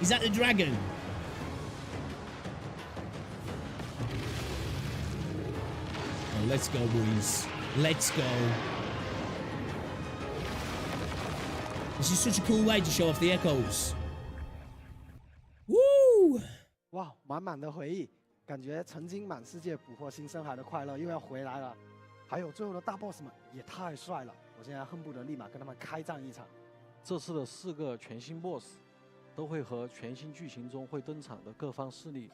Is that the dragon? Oh, let's go, boys. Let's go. This is such a cool way to show off the echoes. Woo! 哇，满满的回忆，感觉曾经满世界捕获新深海的快乐又要回来了。还有最后的大 boss 们也太帅了，我现在恨不得立马跟他们开战一场。这次的4个全新 BOSS 都会和全新剧情中会登场的各方势力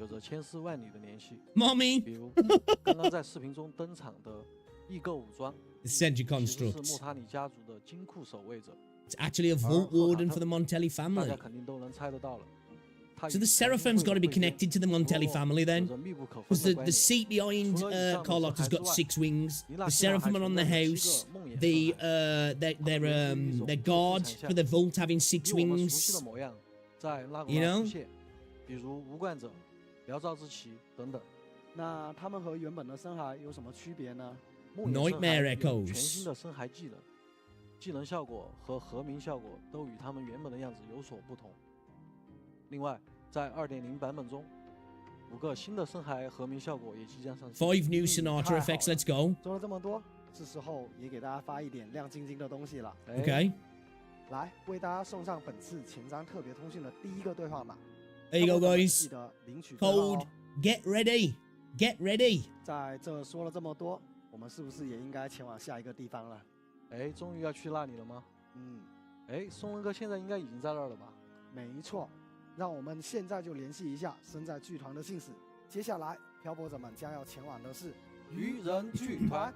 有着千丝万缕的联系。Mommy 比如刚刚在视频中登场的异构武装， Sentry 其实是 constructs. 莫塔尼家族的金库守卫者。 It's actually a vault warden for the Montelli 大 family. 家肯定都能猜得到了。 So the Seraphim's got to be connected to the Montelli family then. Because the seat behind Carlotta's got 6 wings. The Seraphim are on the house. Their guard for the vault having 6 wings. 在拉古 You 拉 know? 出现，比如无冠者、辽昭之旗等等。那他们和原本的深海有什么区别呢？ Nightmare 有 echoes. 全新的深海技能，技能效果和和鸣效果都与他们原本的样子有所不同。另外，在2.0版本中，5个新的深海和鸣效果也即将上线。 5 new Sonata effects. Let's go. 说了这么多，是时候也给大家发一点亮晶晶的东西了。 Okay. 来，为大家送上本次前瞻特别通讯的第1个兑换码。 There you go, 记 guys. 得领取兑换哦 Code. Get ready. Get ready. 在这说了这么多，我们是不是也应该前往下一个地方了？哎，终于要去那里了吗？嗯，哎，松仁哥现在应该已经在那儿了吧？没错，让我们现在就联系一下身在剧团的信使。接下来，漂泊者们将要前往的是愚人剧团。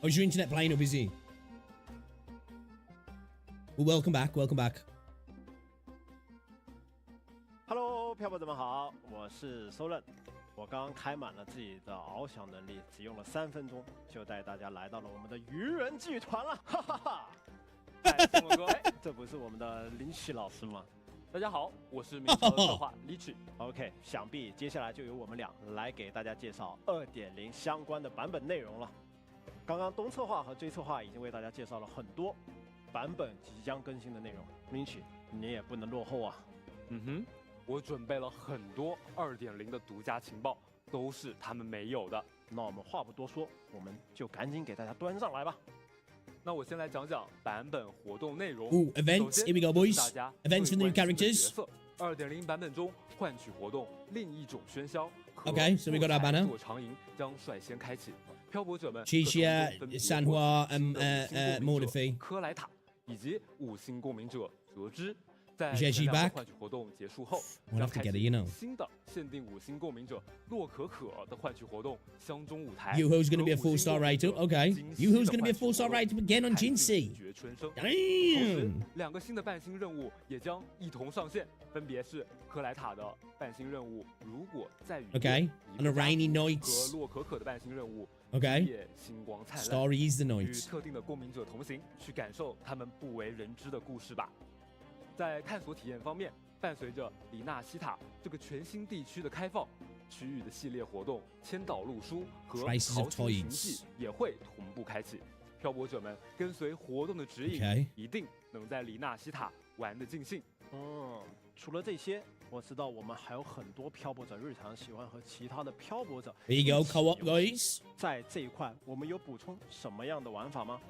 Oh, is your internet playing up, is he? Well, welcome back. Welcome back. Hello，漂泊者们，们好，我是 Solen。我刚开满了自己的翱翔能力，只用了3分钟就带大家来到了我们的愚人剧团了，哈哈哈！哎，宋文哥，这不是我们的林奇老师吗？大家好，我是明朝的策划李奇。OK， 想必接下来就由我们俩来给大家介绍2.0相关的版本内容了。刚刚东策划和追策划已经为大家介绍了很多版本即将更新的内容，林奇，你也不能落后啊！嗯哼。我准备了很多2.0的独家情报，都是他们没有的。那我们话不多说，我们就赶紧给大家端上来吧。那我先来讲讲版本活动内容。Events, here we go, boys. Events for the new characters. 2.0版本中换取活动另一种喧嚣。Okay, so we got our banner. 做长营将率先开启，漂泊者们 Chichia, Sanhua, Mordefi. 科莱塔以及5星共鸣者哲之。在换取活动结束后，将开启新的限定5星共鸣者洛可可的换取活动相中舞台。Yuho's going to be a 4-star rater. Okay. Yuho's going to be a 4-star rater again on Jinsei. 绝春生。Damn. 2个新的半星任务也将一同上线，分别是克莱塔的半星任务，如果在雨 Okay. On a rainy night. 和洛可可的半星任务。Okay. 夜星光灿烂。Starry is the night. 与特定的共鸣者同行，去感受他们不为人知的故事吧。在探索体验方面，伴随着里纳西塔这个全新地区的开放，区域的系列活动千岛路书和淘金寻迹也会同步开启。漂泊者们跟随活动的指引，一定能在里纳西塔玩得尽兴。除了这些，我知道我们还有很多漂泊者日常喜欢和其他的漂泊者 There you go, co-op guys. 在这一块，我们有补充什么样的玩法吗？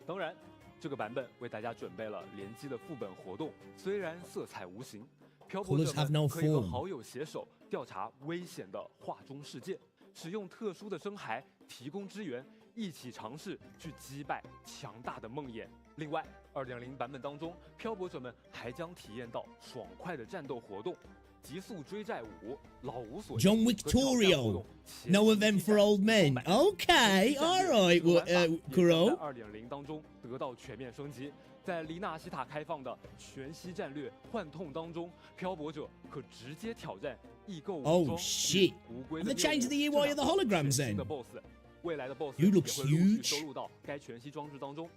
当然。这个版本为大家准备了联机的副本活动，虽然色彩无形，漂泊者们可以和好友携手调查危险的画中世界，使用特殊的生骸提供支援，一起尝试去击败强大的梦魇。另外，2.0版本当中，漂泊者们还将体验到爽快的战斗活动。极速追债舞、老无所 John Wick Tutorial. No event for old men. Okay, all right, Kuro. 在2.0当中得到全面升级，在黎纳西塔开放的全息战略幻痛当中，漂泊者可直接挑战异构武装。Oh shit! They're changing the UI of the holograms then. 的 BOSS， 未来的 BOSS 也会陆续收录到该全息装置当中，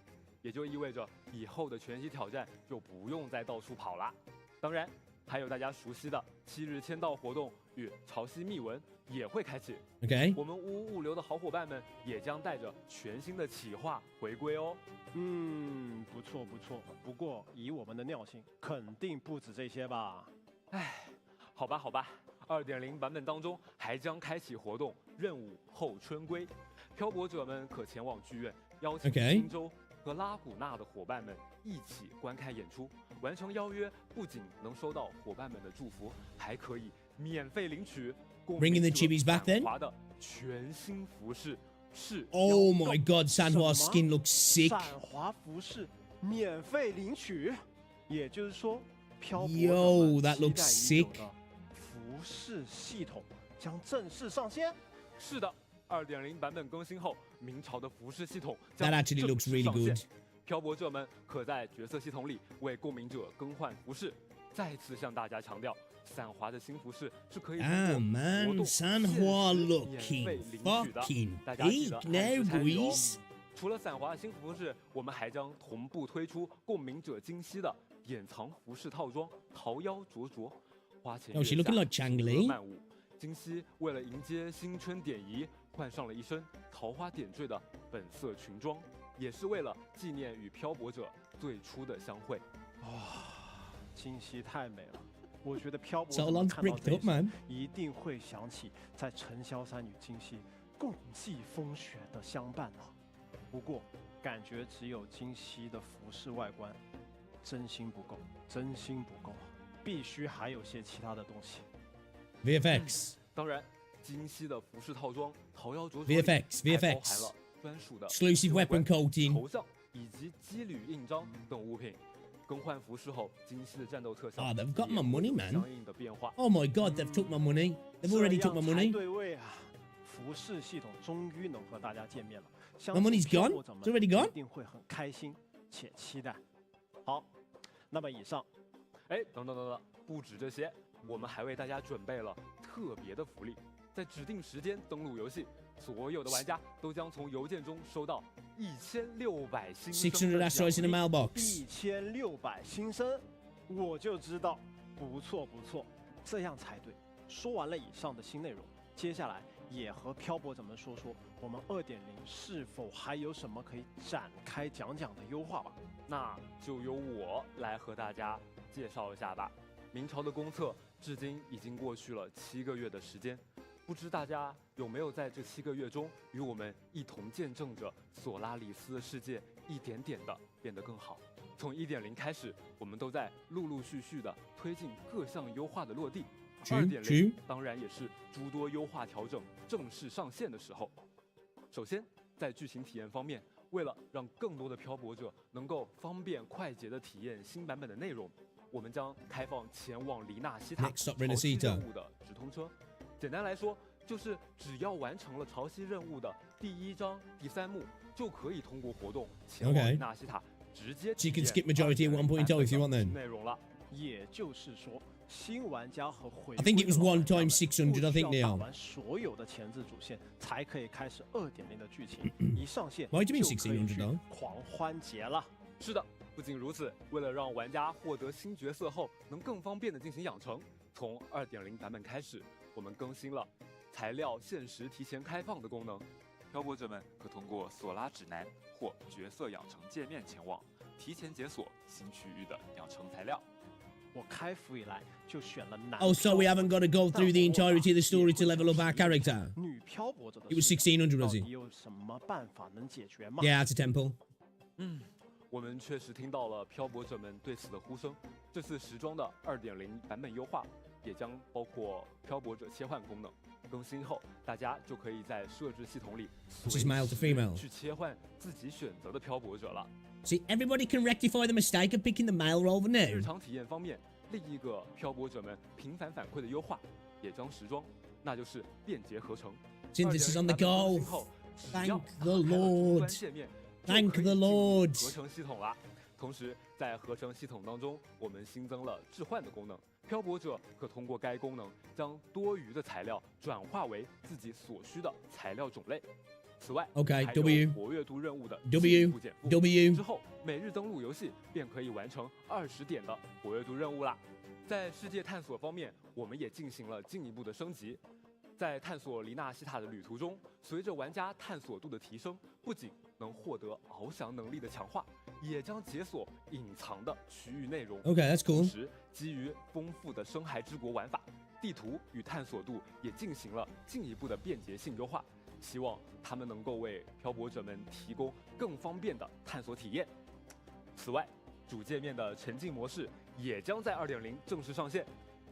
也就意味着以后的全息挑战就不用再到处跑了。当然。还有大家熟悉的7日签到活动与潮汐密文也会开启。OK， 我们物流的好伙伴们也将带着全新的企划回归哦。不错不错，不过以我们的尿性，肯定不止这些吧？哎，好吧好吧。2.0版本当中还将开启活动任务后春归，漂泊者们可前往剧院邀请新州和拉古纳的伙伴们一起观看演出。完成邀约不仅能收到伙伴们的祝福，还可以免费领取Bringing the chibis back then. 的全新服饰。是 Oh my God, Sanhua skin looks sick. 闪华服饰免费领取，也就是说，漂泊者 Yo, that 们 looks 期待已久 sick. 的服饰系统将正式上线。是的，2.0版本更新后，明朝的服饰系统 That actually looks really good. 漂泊者们可在角色系统里为共鸣者更换服饰。再次向大家强调，散华的新服饰是可以通过活动Sanhua 免费 looking 领取的。 fucking 大家记得 big now, 参与哦 boys. 除了散华的新服饰，我们还将同步推出共鸣者惊喜的典藏服饰套装，桃夭灼灼，花前 Oh, she looking like Changli. 漫舞。金熙为了迎接新春典仪，换上了一身桃花点缀的本色裙装，也是为了纪念与漂泊者最初的相会。金熙太美了，我觉得漂泊 So 者 long 看到 bricked 这 up, 些 man. 一定会想起在尘嚣山与金熙共济风雪的相伴啊。不过感觉只有金熙的服饰外观真心不够，真心不够，必须还有些其他的东西。VFX. 当然，金熙的服饰套装桃夭灼灼 VFX 还包含了专属的 exclusive weapon coating 头像以及肌履印章等物品。更换服饰后，金熙的战斗特效 they've got my money, man. 相应的变化。 Oh my God, they've took my money. They've already took my 这样才 money. 对位啊！服饰系统终于能和大家见面了， My money's gone. It's already gone. 一定会很开心且期待。好，那么以上，等等，不止这些，我们还为大家准备了特别的福利，在指定时间登录游戏，所有的玩家都将从邮件中收到1600新生的奖励。1600新生，我就知道，不错不错，这样才对。说完了以上的新内容，接下来也和漂泊者们说说我们2.0是否还有什么可以展开讲讲的优化吧。那就由我来和大家介绍一下吧。明朝的公测至今已经过去了7个月的时间，不知大家有没有在这7个月中与我们一同见证着索拉里斯的世界一点点的变得更好？从1.0开始，我们都在陆陆续续的推进各项优化的落地。2.0当然也是诸多优化调整正式上线的时候。首先，在剧情体验方面，为了让更多的漂泊者能够方便快捷的体验新版本的内容，我们将开放前往黎纳西塔潮汐任务的直通车。简单来说，就是只要完成了潮汐任务的第1章第3幕，就可以通过活动前往黎纳西塔，直接体验 1.0 内容了。也就是说，新玩家和回 I think it was 1 times 600. I think they 打 are. 完所有的前置主线，才可以开始2.0的剧情。一上线 Why do you mean 就可以去1600? 狂欢节了。是的，不仅如此，为了让玩家获得新角色后能更方便的进行养成，从2.0版本开始，我们更新了材料限时提前开放的功能。漂泊者们可通过索拉指南或角色养成界面前往，提前解锁新区域的养成材料。我开服以来就选了男。 Oh, so we haven't got to go through the entirety of the story to level up our character. 女漂泊者的 It was 1600, was 到 it? 底有什么办法能解决吗？ Yeah, it's a temple. 我们确实听到了漂泊者们对此的呼声。这次时装的2.0版本优化也将包括漂泊者切换功能。更新后，大家就可以在设置系统里 Which is male to female. 去切换自己选择的漂泊者了。See, everybody can rectify the mistake of picking the male rover 日 now. 常体验方面，另一个漂泊者们频繁反馈的优化也将时装，那就是便捷合成。 Synthesis on the go. 后， Thank the Lord. 界面 Thank the Lord. 合成系统啦。同时，在合成系统当中，我们新增了置换的功能。漂泊者可通过该功能将多余的材料转化为自己所需的材料种类。此外， Okay, 还有 W 活跃度任务的 W 进一步减负 W 之后，每日登录游戏便可以完成20点的活跃度任务啦。在世界探索方面，我们也进行了进一步的升级。在探索黎纳西塔的旅途中，随着玩家探索度的提升，不仅能获得翱翔能力的强化，也将解锁隐藏的区域内容。 Okay, that's cool. 同时，基于丰富的深海之国玩法，地图与探索度也进行了进一步的便捷性优化，希望他们能够为漂泊者们提供更方便的探索体验。此外，主界面的沉浸模式也将在2.0正式上线。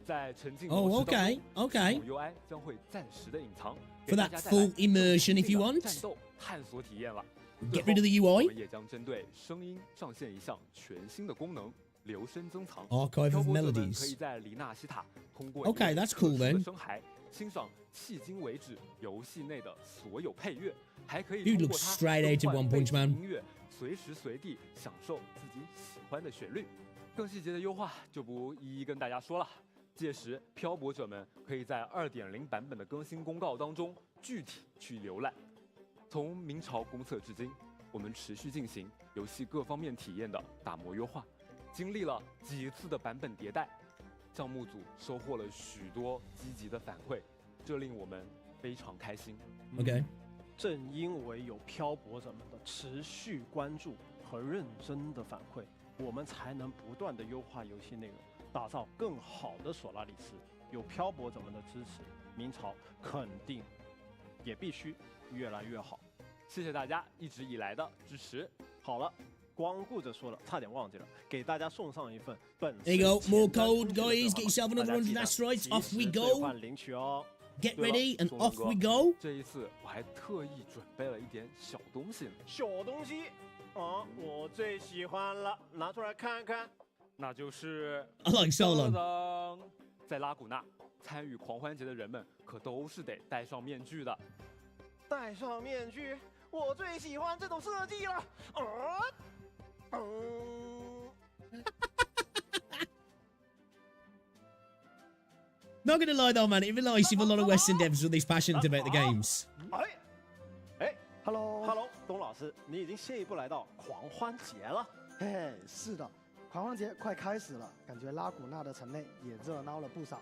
在沉浸模式当中， okay. 系统 UI 将会暂时的隐藏， For that full immersion, if you want. 战斗探索体验了。 Get rid of the 我 UI. 们也将针对声音上线一项全新的功能——留声增藏。 Archive of 漂泊者们 melodies. 可以在黎纳西塔通过 Okay, that's cool 特殊的 then. 声海欣赏迄今为止游戏内的所有配乐，还可以 Dude 通过 looks 它 straight out of 更换 One 背 Punch 景 Man. 音乐，随时随地享受自己喜欢的旋律。更细节的优化就不一一跟大家说了。届时，漂泊者们可以在2.0版本的更新公告当中具体去浏览。从明朝公测至今，我们持续进行游戏各方面体验的打磨优化，经历了几次的版本迭代，项目组收获了许多积极的反馈，这令我们非常开心。 Okay. 正因为有漂泊者们的持续关注和认真的反馈，我们才能不断的优化游戏内容，打造更好的索拉里斯。有漂泊者们的支持，明朝肯定也必须越来越好。谢谢大家一直以来的支持。好了，光顾着说了，差点忘记了，给大家送上一份本次 There you go, more 前瞻 code, 通讯的 guys. 号 Get yourself 码 another 大家记 100 得 asteroids. 及 Off we 时兑 go. 换领取哦。 Get 对了 ready and 宋文 off 哥 we go. 这一次我还特意准备了一点小东西呢。小东西啊，我最喜欢了，拿出来看看。那就是 I like Solon. 当在拉古纳参与狂欢节的人们可都是得戴上面具的。戴上面具，我最喜欢这种设计了。Not gonna lie though, man, it'd be nice if a lot of Western devs were this passionate about the games. 哎 ，Hello， 东老师，你已经先一步来到狂欢节了。嘿嘿，是的，狂欢节快开始了，感觉拉古纳的城内也热闹了不少。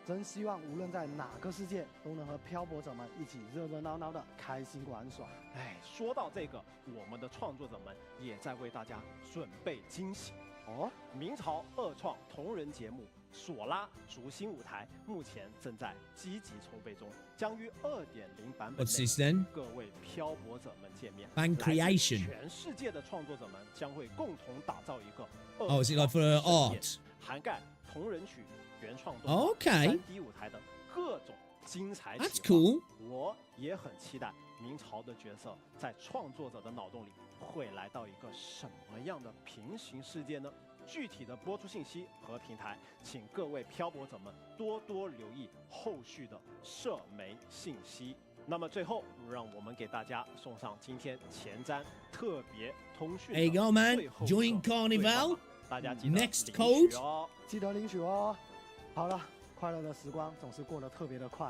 真希望无论在哪个世界，都能和漂泊者们一起热热闹闹的开心玩耍。哎，说到这个，我们的创作者们也在为大家准备惊喜哦。明朝二创同人节目《索拉逐星舞台》目前正在积极筹备中，将于2.0版本 What's this then? 各位漂泊者们见面。 Fan creation. 全世界的创作者们将会共同打造一个 Oh, is it like for art? 涵盖同人曲、原创动画、Okay. 3D 舞台等各种精彩企划。 That's cool. 我也很期待明朝的角色在创作者的脑洞里会来到一个什么样的平行世界呢？具体的播出信息和平台，请各位漂泊者们多多留意后续的社媒信息。那么最后，让我们给大家送上今天前瞻特别通讯。 There you go, man. Join Carnival. 大家记得 Next 领取 code. 哦，记得领取哦。好了，快乐的时光总是过得特别的快。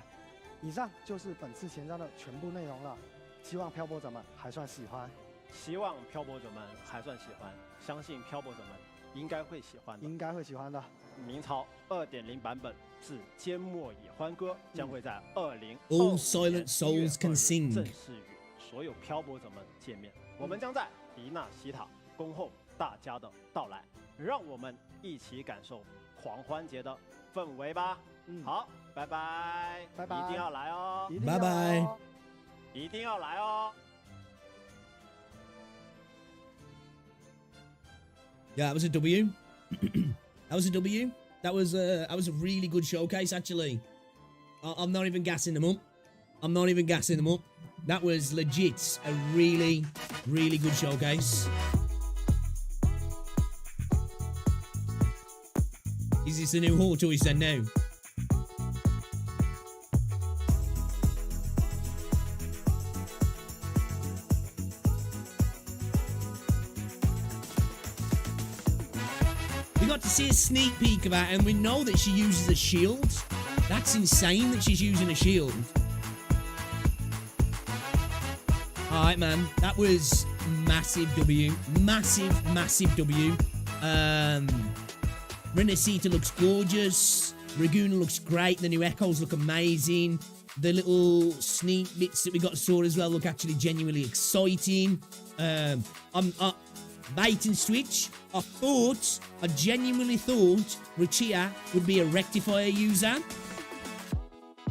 以上就是本次前瞻的全部内容了，希望漂泊者们还算喜欢。希望漂泊者们还算喜欢，相信漂泊者们应该会喜欢的。应该会喜欢的。明朝2.0版本至缄默野欢歌将会在2025 All silent souls can 年1月2日 sing. 正式与所有漂泊者们见面。我们将在迪纳西塔恭候大家的到来，让我们一起感受狂欢节的氛围吧。好，拜拜，拜拜，一定要来哦，拜拜，一定要来哦。 Yeah, that was a W. That was a W. That was a really good showcase, actually. I'm not even gassing them up. I'm not even gassing them up. That was legit a really, really good showcase. Is this the new hall choice then now? We got to see a sneak peek of her, and we know that she uses a shield. That's insane that she's using a shield. Alright, man. That was massive W. Massive, massive W. Renacita looks gorgeous. Raguna looks great. The new echoes look amazing. The little sneak bits that we got saw as well look actually genuinely exciting. I'm bait and switch. I genuinely thought Rachia would be a rectifier user.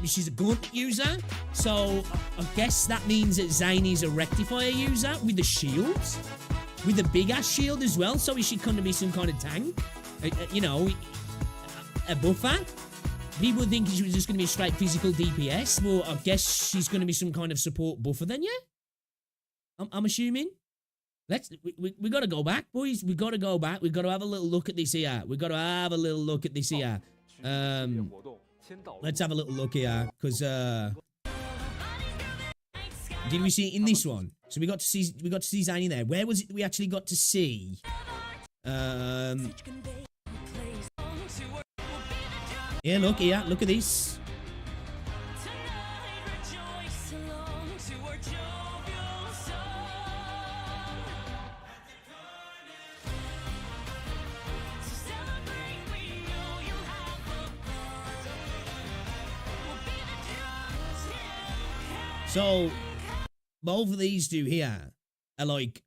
She's a good user, so I guess that means that Zany's a rectifier user with the shield, with a big ass shield as well. So is she going to be some kind of tank? You know, a buffer? People think she was just going to be a straight physical DPS. Well, I guess she's going to be some kind of support buffer then, yeah? I'm assuming. We got to go back, boys. We got to go back. We got to have a little look at this here. We got to have a little look at this here. Let's have a little look here, because did we see it in this one? So we got to see Zany there. Where was it that we actually got to see? Yeah, look here. Look at this. So, both of these two here are like,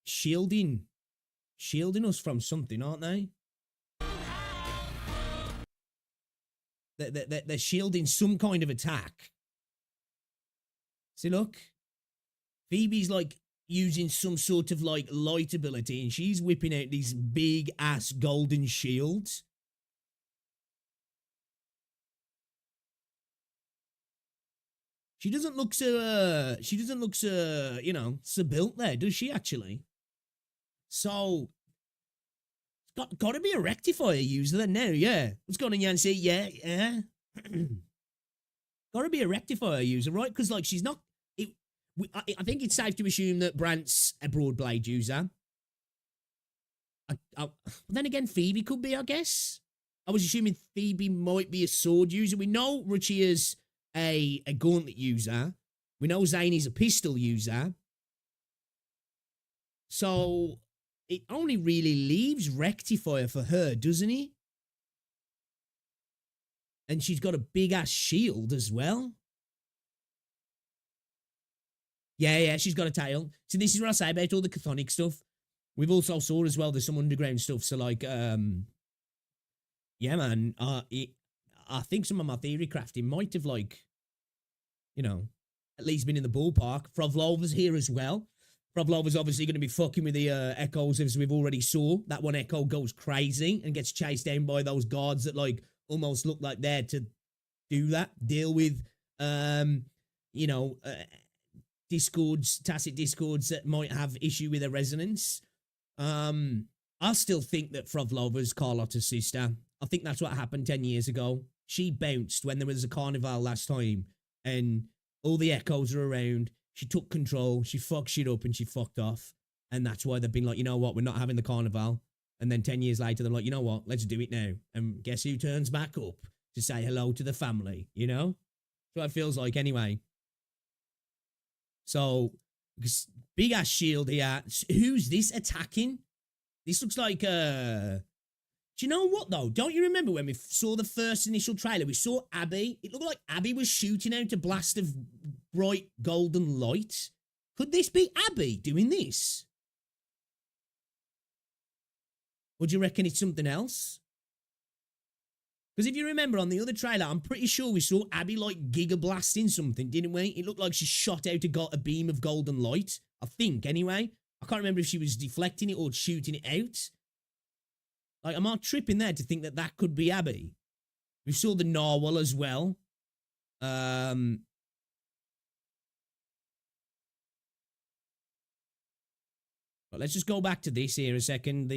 shielding us from something, aren't they? They're shielding some kind of attack. See, look. Phoebe's like using some sort of like light ability, and she's whipping out these big ass golden shields. She doesn't look so, you know, so built there, does she actually? So, it's got to be a rectifier user then now, yeah. What's going on, Yancy? Yeah. Got to be a rectifier user, right? Because, like, she's not, I think it's safe to assume that Brant's a Broadblade user. Then again, Phoebe could be, I guess. I was assuming Phoebe might be a sword user. We know Ruchia's a gauntlet user. We know Zany's a pistol user. So it only really leaves Rectifier for her, doesn't it? And she's got a big-ass shield as well. Yeah, she's got a tail. So this is what I say about all the chthonic stuff. We've also saw as well there's some underground stuff. So like, yeah, man, I think some of my theory crafting might have like, you know, at least been in the ballpark. Frovlova's here as well. Frovlova's obviously going to be fucking with the echoes as we've already saw. That one echo goes crazy and gets chased down by those guards that like almost look like they're to do that, deal with, you know, discords, tacit discords that might have issue with their resonance. I still think that Frovlova's Carlotta's sister. I think that's what happened 10 years ago. She bounced when there was a carnival last time and all the echoes are around. She took control, she fucked shit up and she fucked off. And that's why they've been like, you know what, we're not having the carnival. And then 10 years later, they're like, you know what, let's do it now. And guess who turns back up to say hello to the family, you know? That's what it feels like anyway. So, big ass shield here. Who's this attacking? This looks like, do you know what though? Don't you remember when we saw the first initial trailer? We saw Abby. It looked like Abby was shooting out a blast of bright golden light. Could this be Abby doing this? Or do you reckon it's something else? Because if you remember on the other trailer, I'm pretty sure we saw Abby like giga blasting something, didn't we? It looked like she shot out a beam of golden light. I think, anyway. I can't remember if she was deflecting it or shooting it out. Like, am I tripping there to think that that could be Abby? We saw the narwhal as well. But let's just go back to this here a second.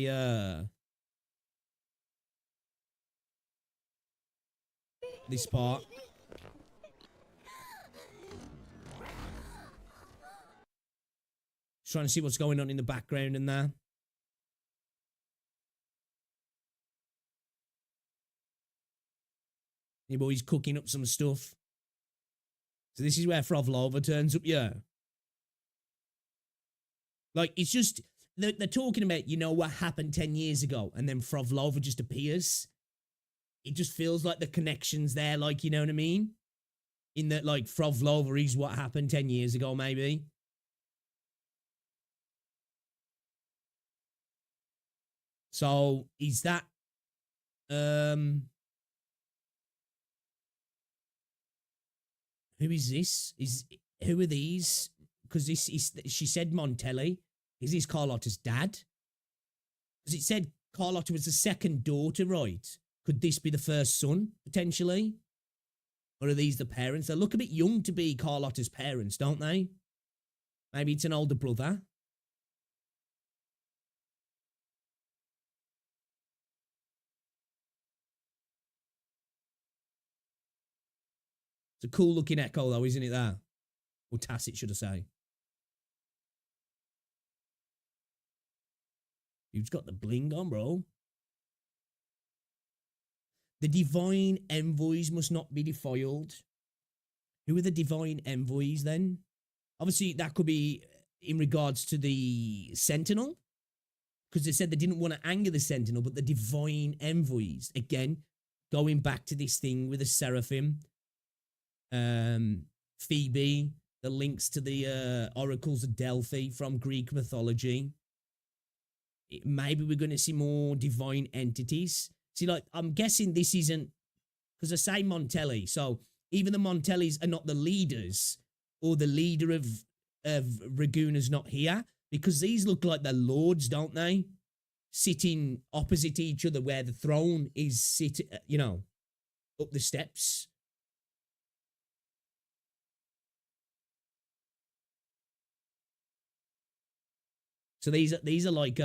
This part. Just trying to see what's going on in the background and there. Your boy's cooking up some stuff. So this is where Frovlova turns up, yeah. Like, it's just, they're talking about, you know, what happened 10 years ago, and then Frovlova just appears. It just feels like the connection's there, like, you know what I mean? In that, like, Frovlova is what happened 10 years ago, maybe. So, is that, who is this? Who are these? Because this is, she said Montelli. Is this Carlotta's dad? Because it said Carlotta was the second daughter, right? Could this be the first son, potentially? Or are these the parents? They look a bit young to be Carlotta's parents, don't they? Maybe it's an older brother. It's a cool looking echo though, isn't it there? Or tacit, should I say. Who's got the bling on, bro? The divine envoys must not be defiled. Who are the divine envoys then? Obviously, that could be in regards to the Sentinel. Because they said they didn't want to anger the Sentinel, but the divine envoys. Again, going back to this thing with the Seraphim. Phoebe, the links to the oracles of Delphi from Greek mythology. Maybe we're going to see more divine entities. See, like, I'm guessing this isn't, because I say Montelli, so even the Montellis are not the leaders, or the leader of Raguna's not here, because these look like the lords, don't they? Sitting opposite each other where the throne is you know, up the steps. So these are like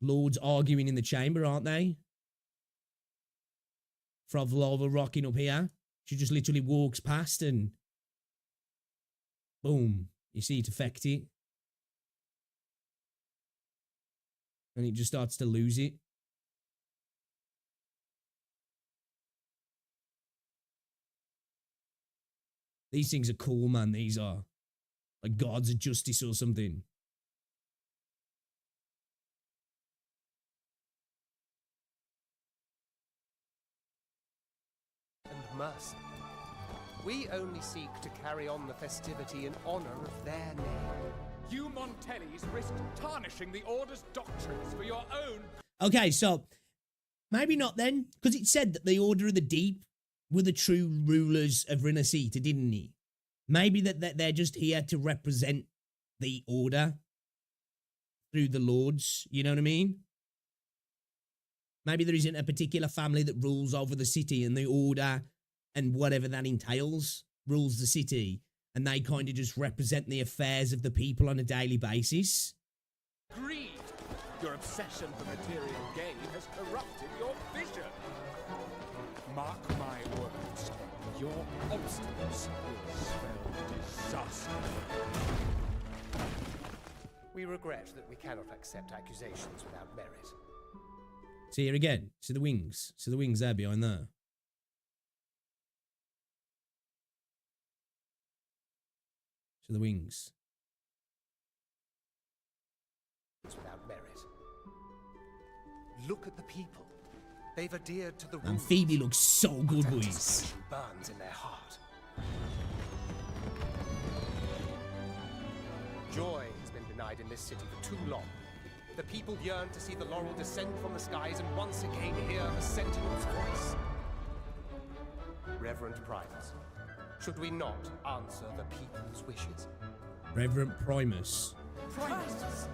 lords arguing in the chamber, aren't they? Frovlova rocking up here. She just literally walks past and boom, you see it affect it. And it just starts to lose it. These things are cool, man. These are like gods of justice or something. And mercy. We only seek to carry on the festivity in honor of their name. You Montellis risked tarnishing the Order's doctrines for your own... Okay, so maybe not then, because it said that the Order of the Deep were the true rulers of Rinascita, didn't he? Maybe that they're just here to represent the Order through the Lords, you know what I mean? Maybe there isn't a particular family that rules over the city and the Order and whatever that entails rules the city, and they kind of just represent the affairs of the people on a daily basis. Greed! Your obsession for material gain has corrupted your vision. Mark my words, your obstinance will spell disaster. We regret that we cannot accept accusations without merit. See here again. See the wings. See the wings there behind there. See the wings. Without merit. Look at the people. They've adhered to the rules. And Phoebe looks so good, boys. Burns in their heart. Joy has been denied in this city for too long. The people yearn to see the laurel descend from the skies and once again hear the Sentinel's voice. Reverend Primus, should we not answer the people's wishes? Reverend Primus. Primus!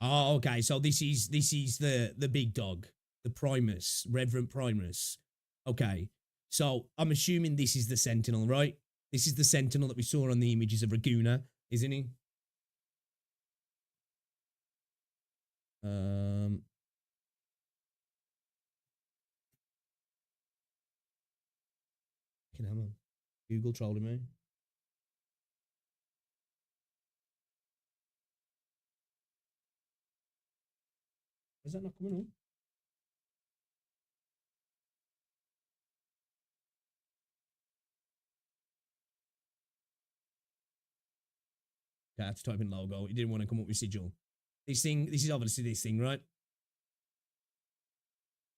Oh, okay. So this is the big dog, the Primus, Reverend Primus. Okay. So I'm assuming this is the Sentinel, right? This is the Sentinel that we saw on the images of Raguna, isn't he? Come on. Google trolling me. Is that not coming on? Okay, I have to type in logo. It didn't want to come up with sigil. This is obviously this thing, right?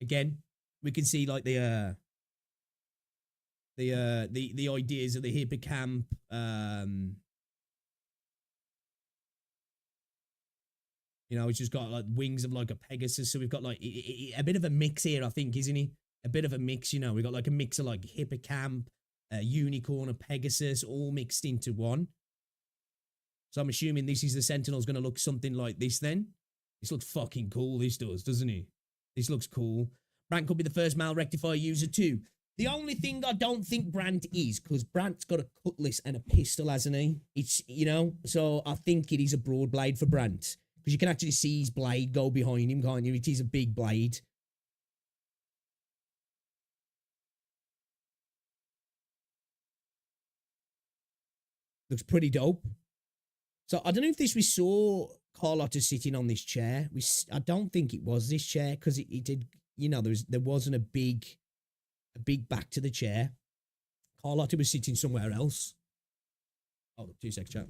Again, we can see like the ideas of the hippocamp, you know, it's just got like wings of like a Pegasus. So we've got like a bit of a mix here, I think, isn't he? A bit of a mix, you know. We've got like a mix of like hippocamp, a unicorn, a Pegasus, all mixed into one. So I'm assuming this is the Sentinel's going to look something like this then. This looks fucking cool, this does, doesn't it? This looks cool. Brant could be the first male rectifier user too. The only thing I don't think Brant is, because Brant's got a cutlass and a pistol, hasn't he? It's, you know, so I think it is a broad blade for Brant. Because you can actually see his blade go behind him, can't you? It is a big blade. Looks pretty dope. So I don't know if this we saw Carlotta sitting on this chair. I don't think it was this chair because it did, you know, there wasn't a big back to the chair. Carlotta was sitting somewhere else. Hold up, 2 seconds, chat.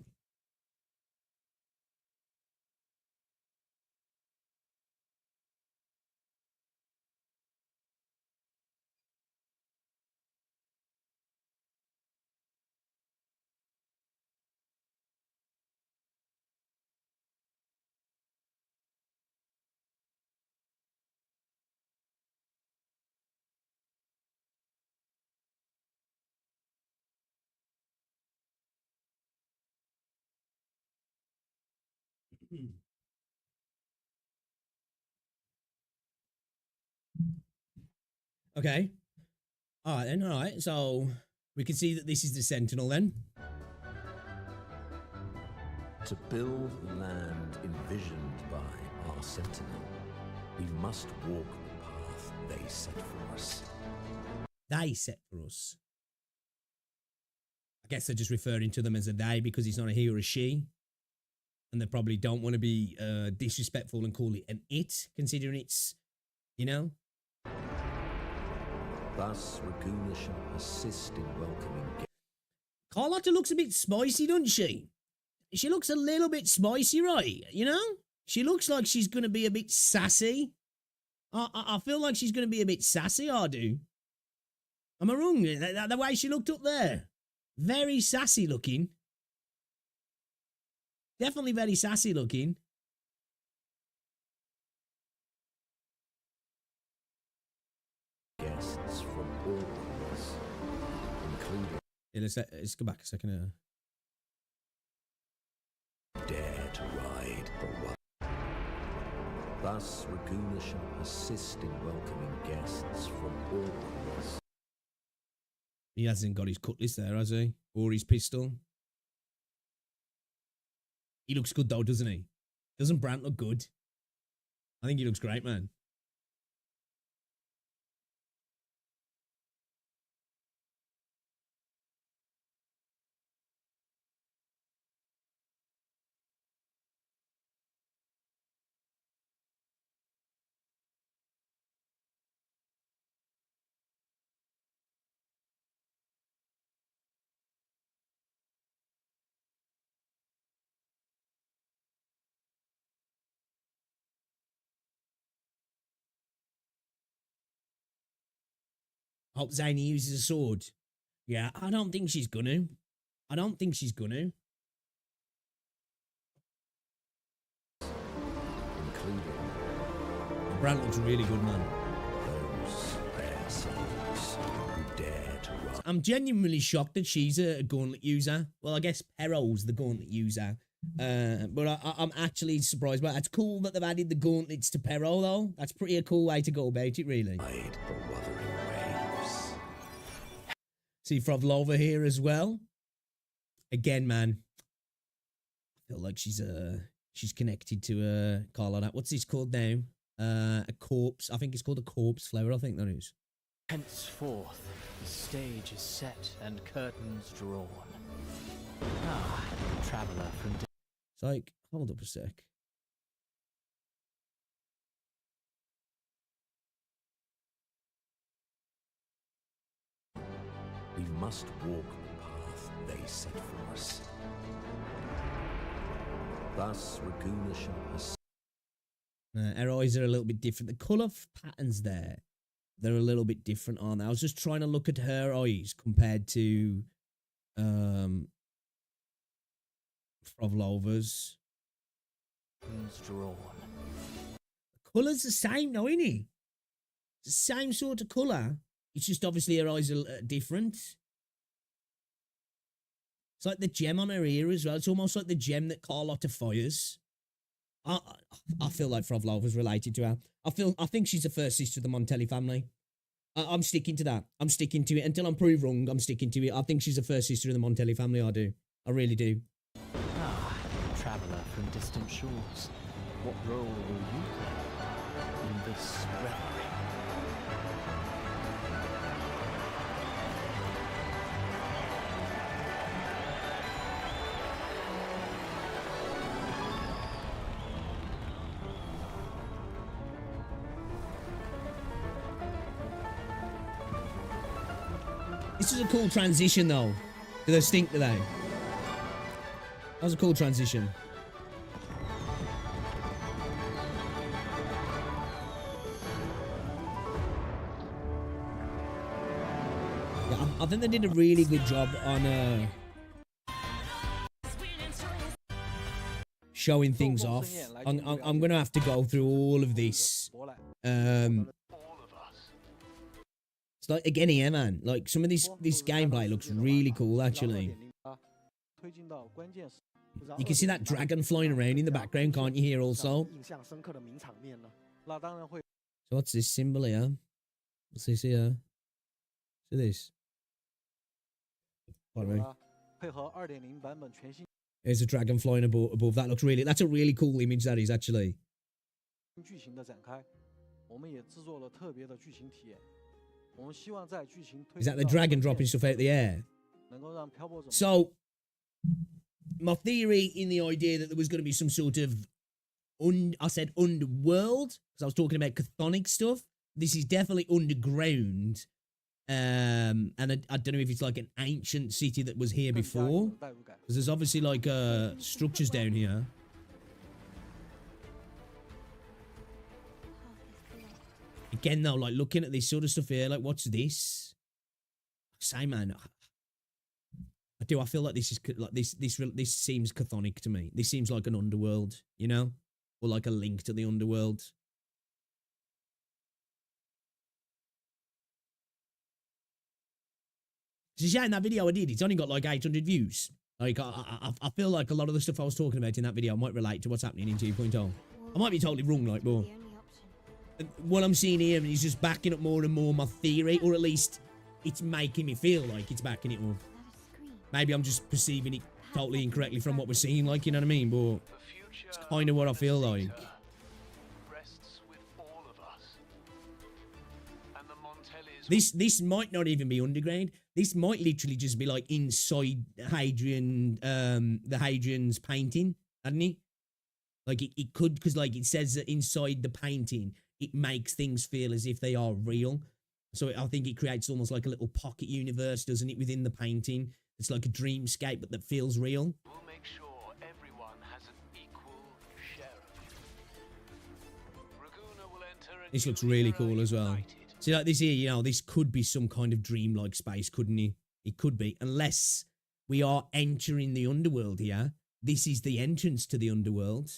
Okay. All right then, all right. So we can see that this is the Sentinel then. To build land envisioned by our Sentinel, we must walk the path they set for us. They set for us. I guess they're just referring to them as a they because it's not a he or a she. And they probably don't want to be disrespectful and call it an it, considering it's, you know. Thus, Raguna shall persist in welcoming guests. Carlotta looks a bit spicy, doesn't she? She looks a little bit spicy, right? You know? She looks like she's going to be a bit sassy. I feel like she's going to be a bit sassy, I do. Am I wrong? The way she looked up there. Very sassy looking. Definitely very sassy looking. Guests from all corners, including... Yeah, let's go back a second. Dare to ride the one. Thus, Raguna shall assist in welcoming guests from all corners. He hasn't got his cutlass there, has he? Or his pistol. He looks good though, doesn't he? Doesn't Brant look good? I think he looks great, man. I hope Zany uses a sword. Yeah, I don't think she's gonna. I don't think she's gonna. Brant looks really good, man. I'm genuinely shocked that she's a gauntlet user. Well, I guess Perro's the gauntlet user. But I'm actually surprised by it. It's cool that they've added the gauntlets to Perro, though. That's pretty a cool way to go about it, really. See Frovlova here as well. Again, man. I feel like she's connected to Carlotta. What's this called now? A corpse. I think it's called a corpse flower. I think that is. Henceforth, the stage is set and curtains drawn. Traveler from... It's like, hold up a sec. We must walk the path they set for us. Thus, Raguna shall assist. Her eyes are a little bit different. The colour patterns there, they're a little bit different, aren't they? I was just trying to look at her eyes compared to Frovlova's. Drawn. The colour's the same, though, isn't it? It's the same sort of colour. It's just obviously her eyes are different. It's like the gem on her ear as well. It's almost like the gem that Carlotta fires. I feel like Frovlova's related to her. I think she's the first sister of the Montelli family. I'm sticking to that. I'm sticking to it. Until I'm proved wrong, I'm sticking to it. I think she's the first sister of the Montelli family. I do. I really do. Traveler from distant shores. What role will you play in this revelry? This is a cool transition, though. Do they stink, do they? That was a cool transition. Yeah, I think they did a really good job on showing things off. I'm gonna have to go through all of this. It's like, again here, man. Like, some of this gameplay looks really cool, actually. You can see that dragon flying around in the background, can't you, here also? So what's this symbol here? What's this here? See this? Pardon me. There's a dragon flying above. That looks really... That's a really cool image, that is, actually. Is that the dragon dropping stuff out the air? So, my theory in the idea that there was going to be some sort of, I said underworld, because I was talking about chthonic stuff. This is definitely underground. And I don't know if it's like an ancient city that was here before. Because there's obviously like structures down here. Again, though, like looking at this sort of stuff here, like what's this? Say, man, I feel like this is like this seems chthonic to me. This seems like an underworld, you know, or like a link to the underworld. It's a shame that video I did, it's only got like 800 views. Like, I feel like a lot of the stuff I was talking about in that video might relate to what's happening in 2.0. I might be totally wrong, like, but what I'm seeing here is just backing up more and more my theory, or at least it's making me feel like it's backing it up. Maybe I'm just perceiving it totally incorrectly from what we're seeing, like, you know what I mean? But it's kind of what I feel like. This might not even be underground. This might literally just be like inside Hadrian, the Hadrian's painting, hadn't he? Like it could, because like it says that inside the painting, it makes things feel as if they are real. So I think it creates almost like a little pocket universe, doesn't it, within the painting? It's like a dreamscape, but that feels real. We'll make sure everyone has an equal share of it. Raguna will enter a This looks really cool as well. See, like this here, you know, this could be some kind of dreamlike space, couldn't it? It could be, unless we are entering the underworld here. This is the entrance to the underworld.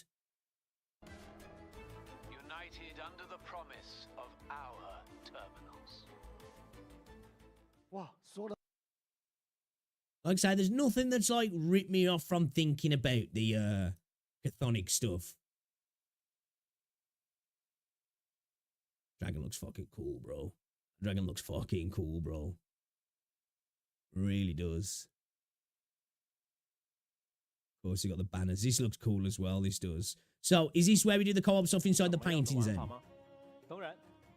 United under the promise of our terminals. Wow, sort of. Like I say, there's nothing that's like ripped me off from thinking about the chthonic stuff. Dragon looks fucking cool, bro. Dragon looks fucking cool, bro. Really does. Of course, you got the banners. This looks cool as well. This does. So, is this where we do the co-op stuff inside the paintings then?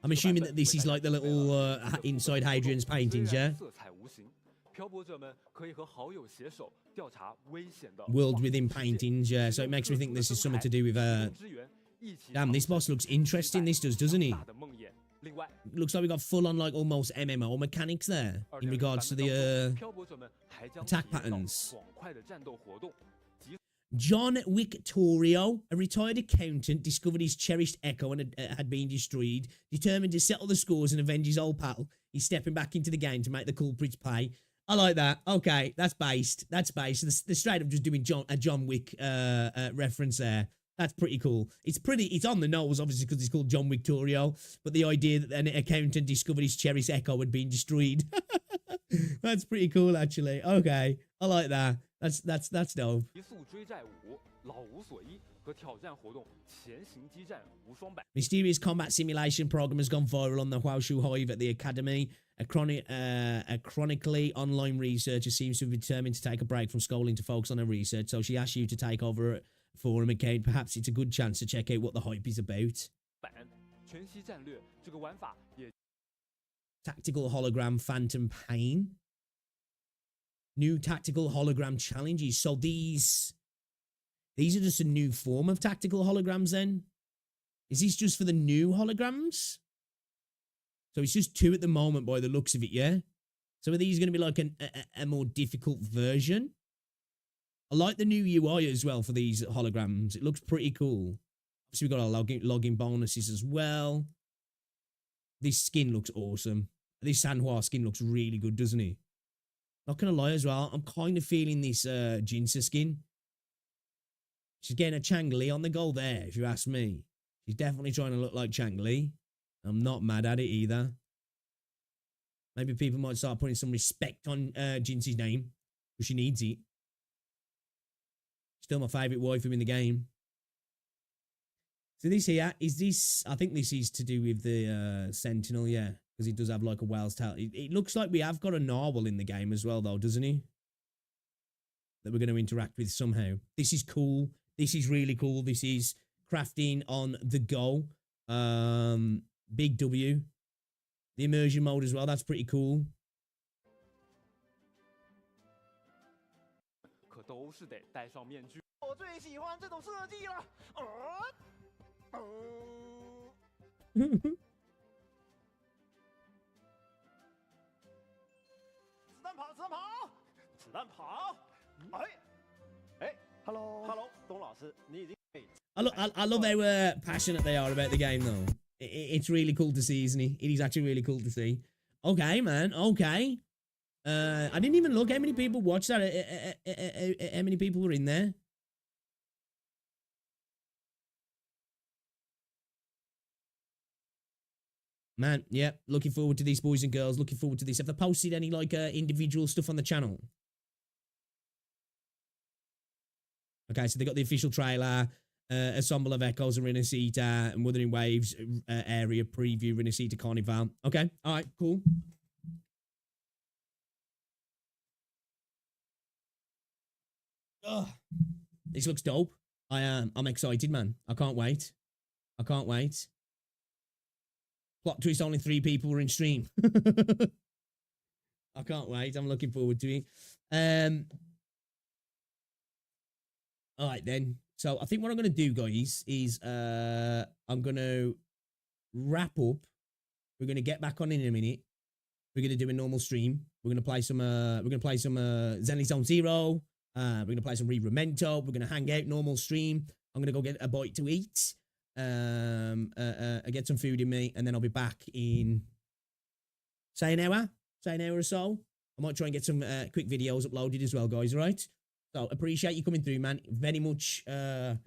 I'm assuming that this is like the little inside Hadrian's paintings, yeah? World within paintings, yeah. So it makes me think this is something to do with damn, this boss looks interesting, this does, doesn't he? Looks like we got full on like almost MMO mechanics there in regards to the attack patterns. John Victorio, a retired accountant, discovered his cherished Echo and had been destroyed. Determined to settle the scores and avenge his old pal, he's stepping back into the game to make the culprits pay. I like that. Okay, that's based. That's based. They're straight up just doing a John Wick reference there. That's pretty cool. It's on the nose, obviously, because it's called John Victorio. But the idea that an accountant discovered his cherished Echo had been destroyed. That's pretty cool, actually. Okay, I like that. That's dope. Mysterious combat simulation program has gone viral on the Huaoshu Hive at the Academy. A chronically online researcher seems to have determined to take a break from schooling to focus on her research, so she asked you to take over a forum account. Perhaps it's a good chance to check out what the hype is about. Tactical hologram Phantom Pain. New tactical hologram challenges. So these are just a new form of tactical holograms then? Is this just for the new holograms? So it's just 2 at the moment by the looks of it, yeah? So are these going to be like a more difficult version? I like the new UI as well for these holograms. It looks pretty cool. Obviously, we've got our login bonuses as well. This skin looks awesome. This Sanhua skin looks really good, doesn't it? Not gonna lie as well, I'm kind of feeling this Jinsa skin. She's getting a Chang Li on the go there, if you ask me. She's definitely trying to look like Chang Li. I'm not mad at it either. Maybe people might start putting some respect on Jinsa's name, because she needs it. Still my favourite waifu in the game. So this here, is this... I think this is to do with the Sentinel, yeah. Because he does have like a whale's tail. It looks like we have got a narwhal in the game as well, though, doesn't he? That we're going to interact with somehow. This is cool. This is really cool. This is crafting on the go. Big W. The immersion mode as well. That's pretty cool. Hello， 东老师，你已经 I love how passionate they are about the game, though. It's really cool to see, isn't it? It is actually really cool to see. Okay, man. Okay. I didn't even look how many people watched that. How many people were in there? Man, yeah, looking forward to these, boys and girls. Looking forward to this. Have they posted any like individual stuff on the channel? Okay, so they got the official trailer, Ensemble of Echoes and Renacita, and Wuthering Waves area preview, Renacita Carnival. Okay, all right, cool. Ugh. This looks dope. I am. I'm excited, man. I can't wait. I can't wait. Plot twist, only 3 people were in stream. I can't wait. I'm looking forward to it. All right, then. So I think what I'm going to do, guys, is I'm going to wrap up. We're going to get back on in a minute. We're going to do a normal stream. We're going to play some Zenly Zone Zero. We're going to play some Re-Memento. We're going to hang out, normal stream. I'm going to go get a bite to eat. Get some food in me, and then I'll be back in, say an hour or so. I might try and get some quick videos uploaded as well, guys, all right? So appreciate you coming through, man. Very much. I'm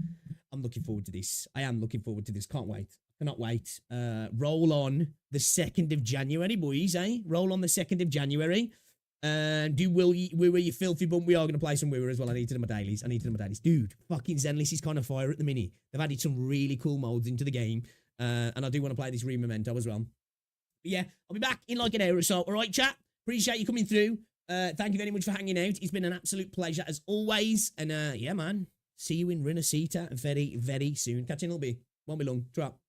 looking forward to this. I am looking forward to this. Can't wait. Cannot wait. Roll on the 2nd of January, boys, eh? Roll on the 2nd of January. And Woo you filthy bum. We are going to play some Woo as well. I need to do my dailies. Dude, fucking Zenless is kind of fire at the minute. They've added some really cool modes into the game. And I do want to play this Re-Memento as well. But yeah, I'll be back in like an hour or so. All right, chat? Appreciate you coming through. Thank you very much for hanging out. It's been an absolute pleasure as always. And yeah, man. See you in Renacita very, very soon. Catch you in a little bit. Won't be long. Drop.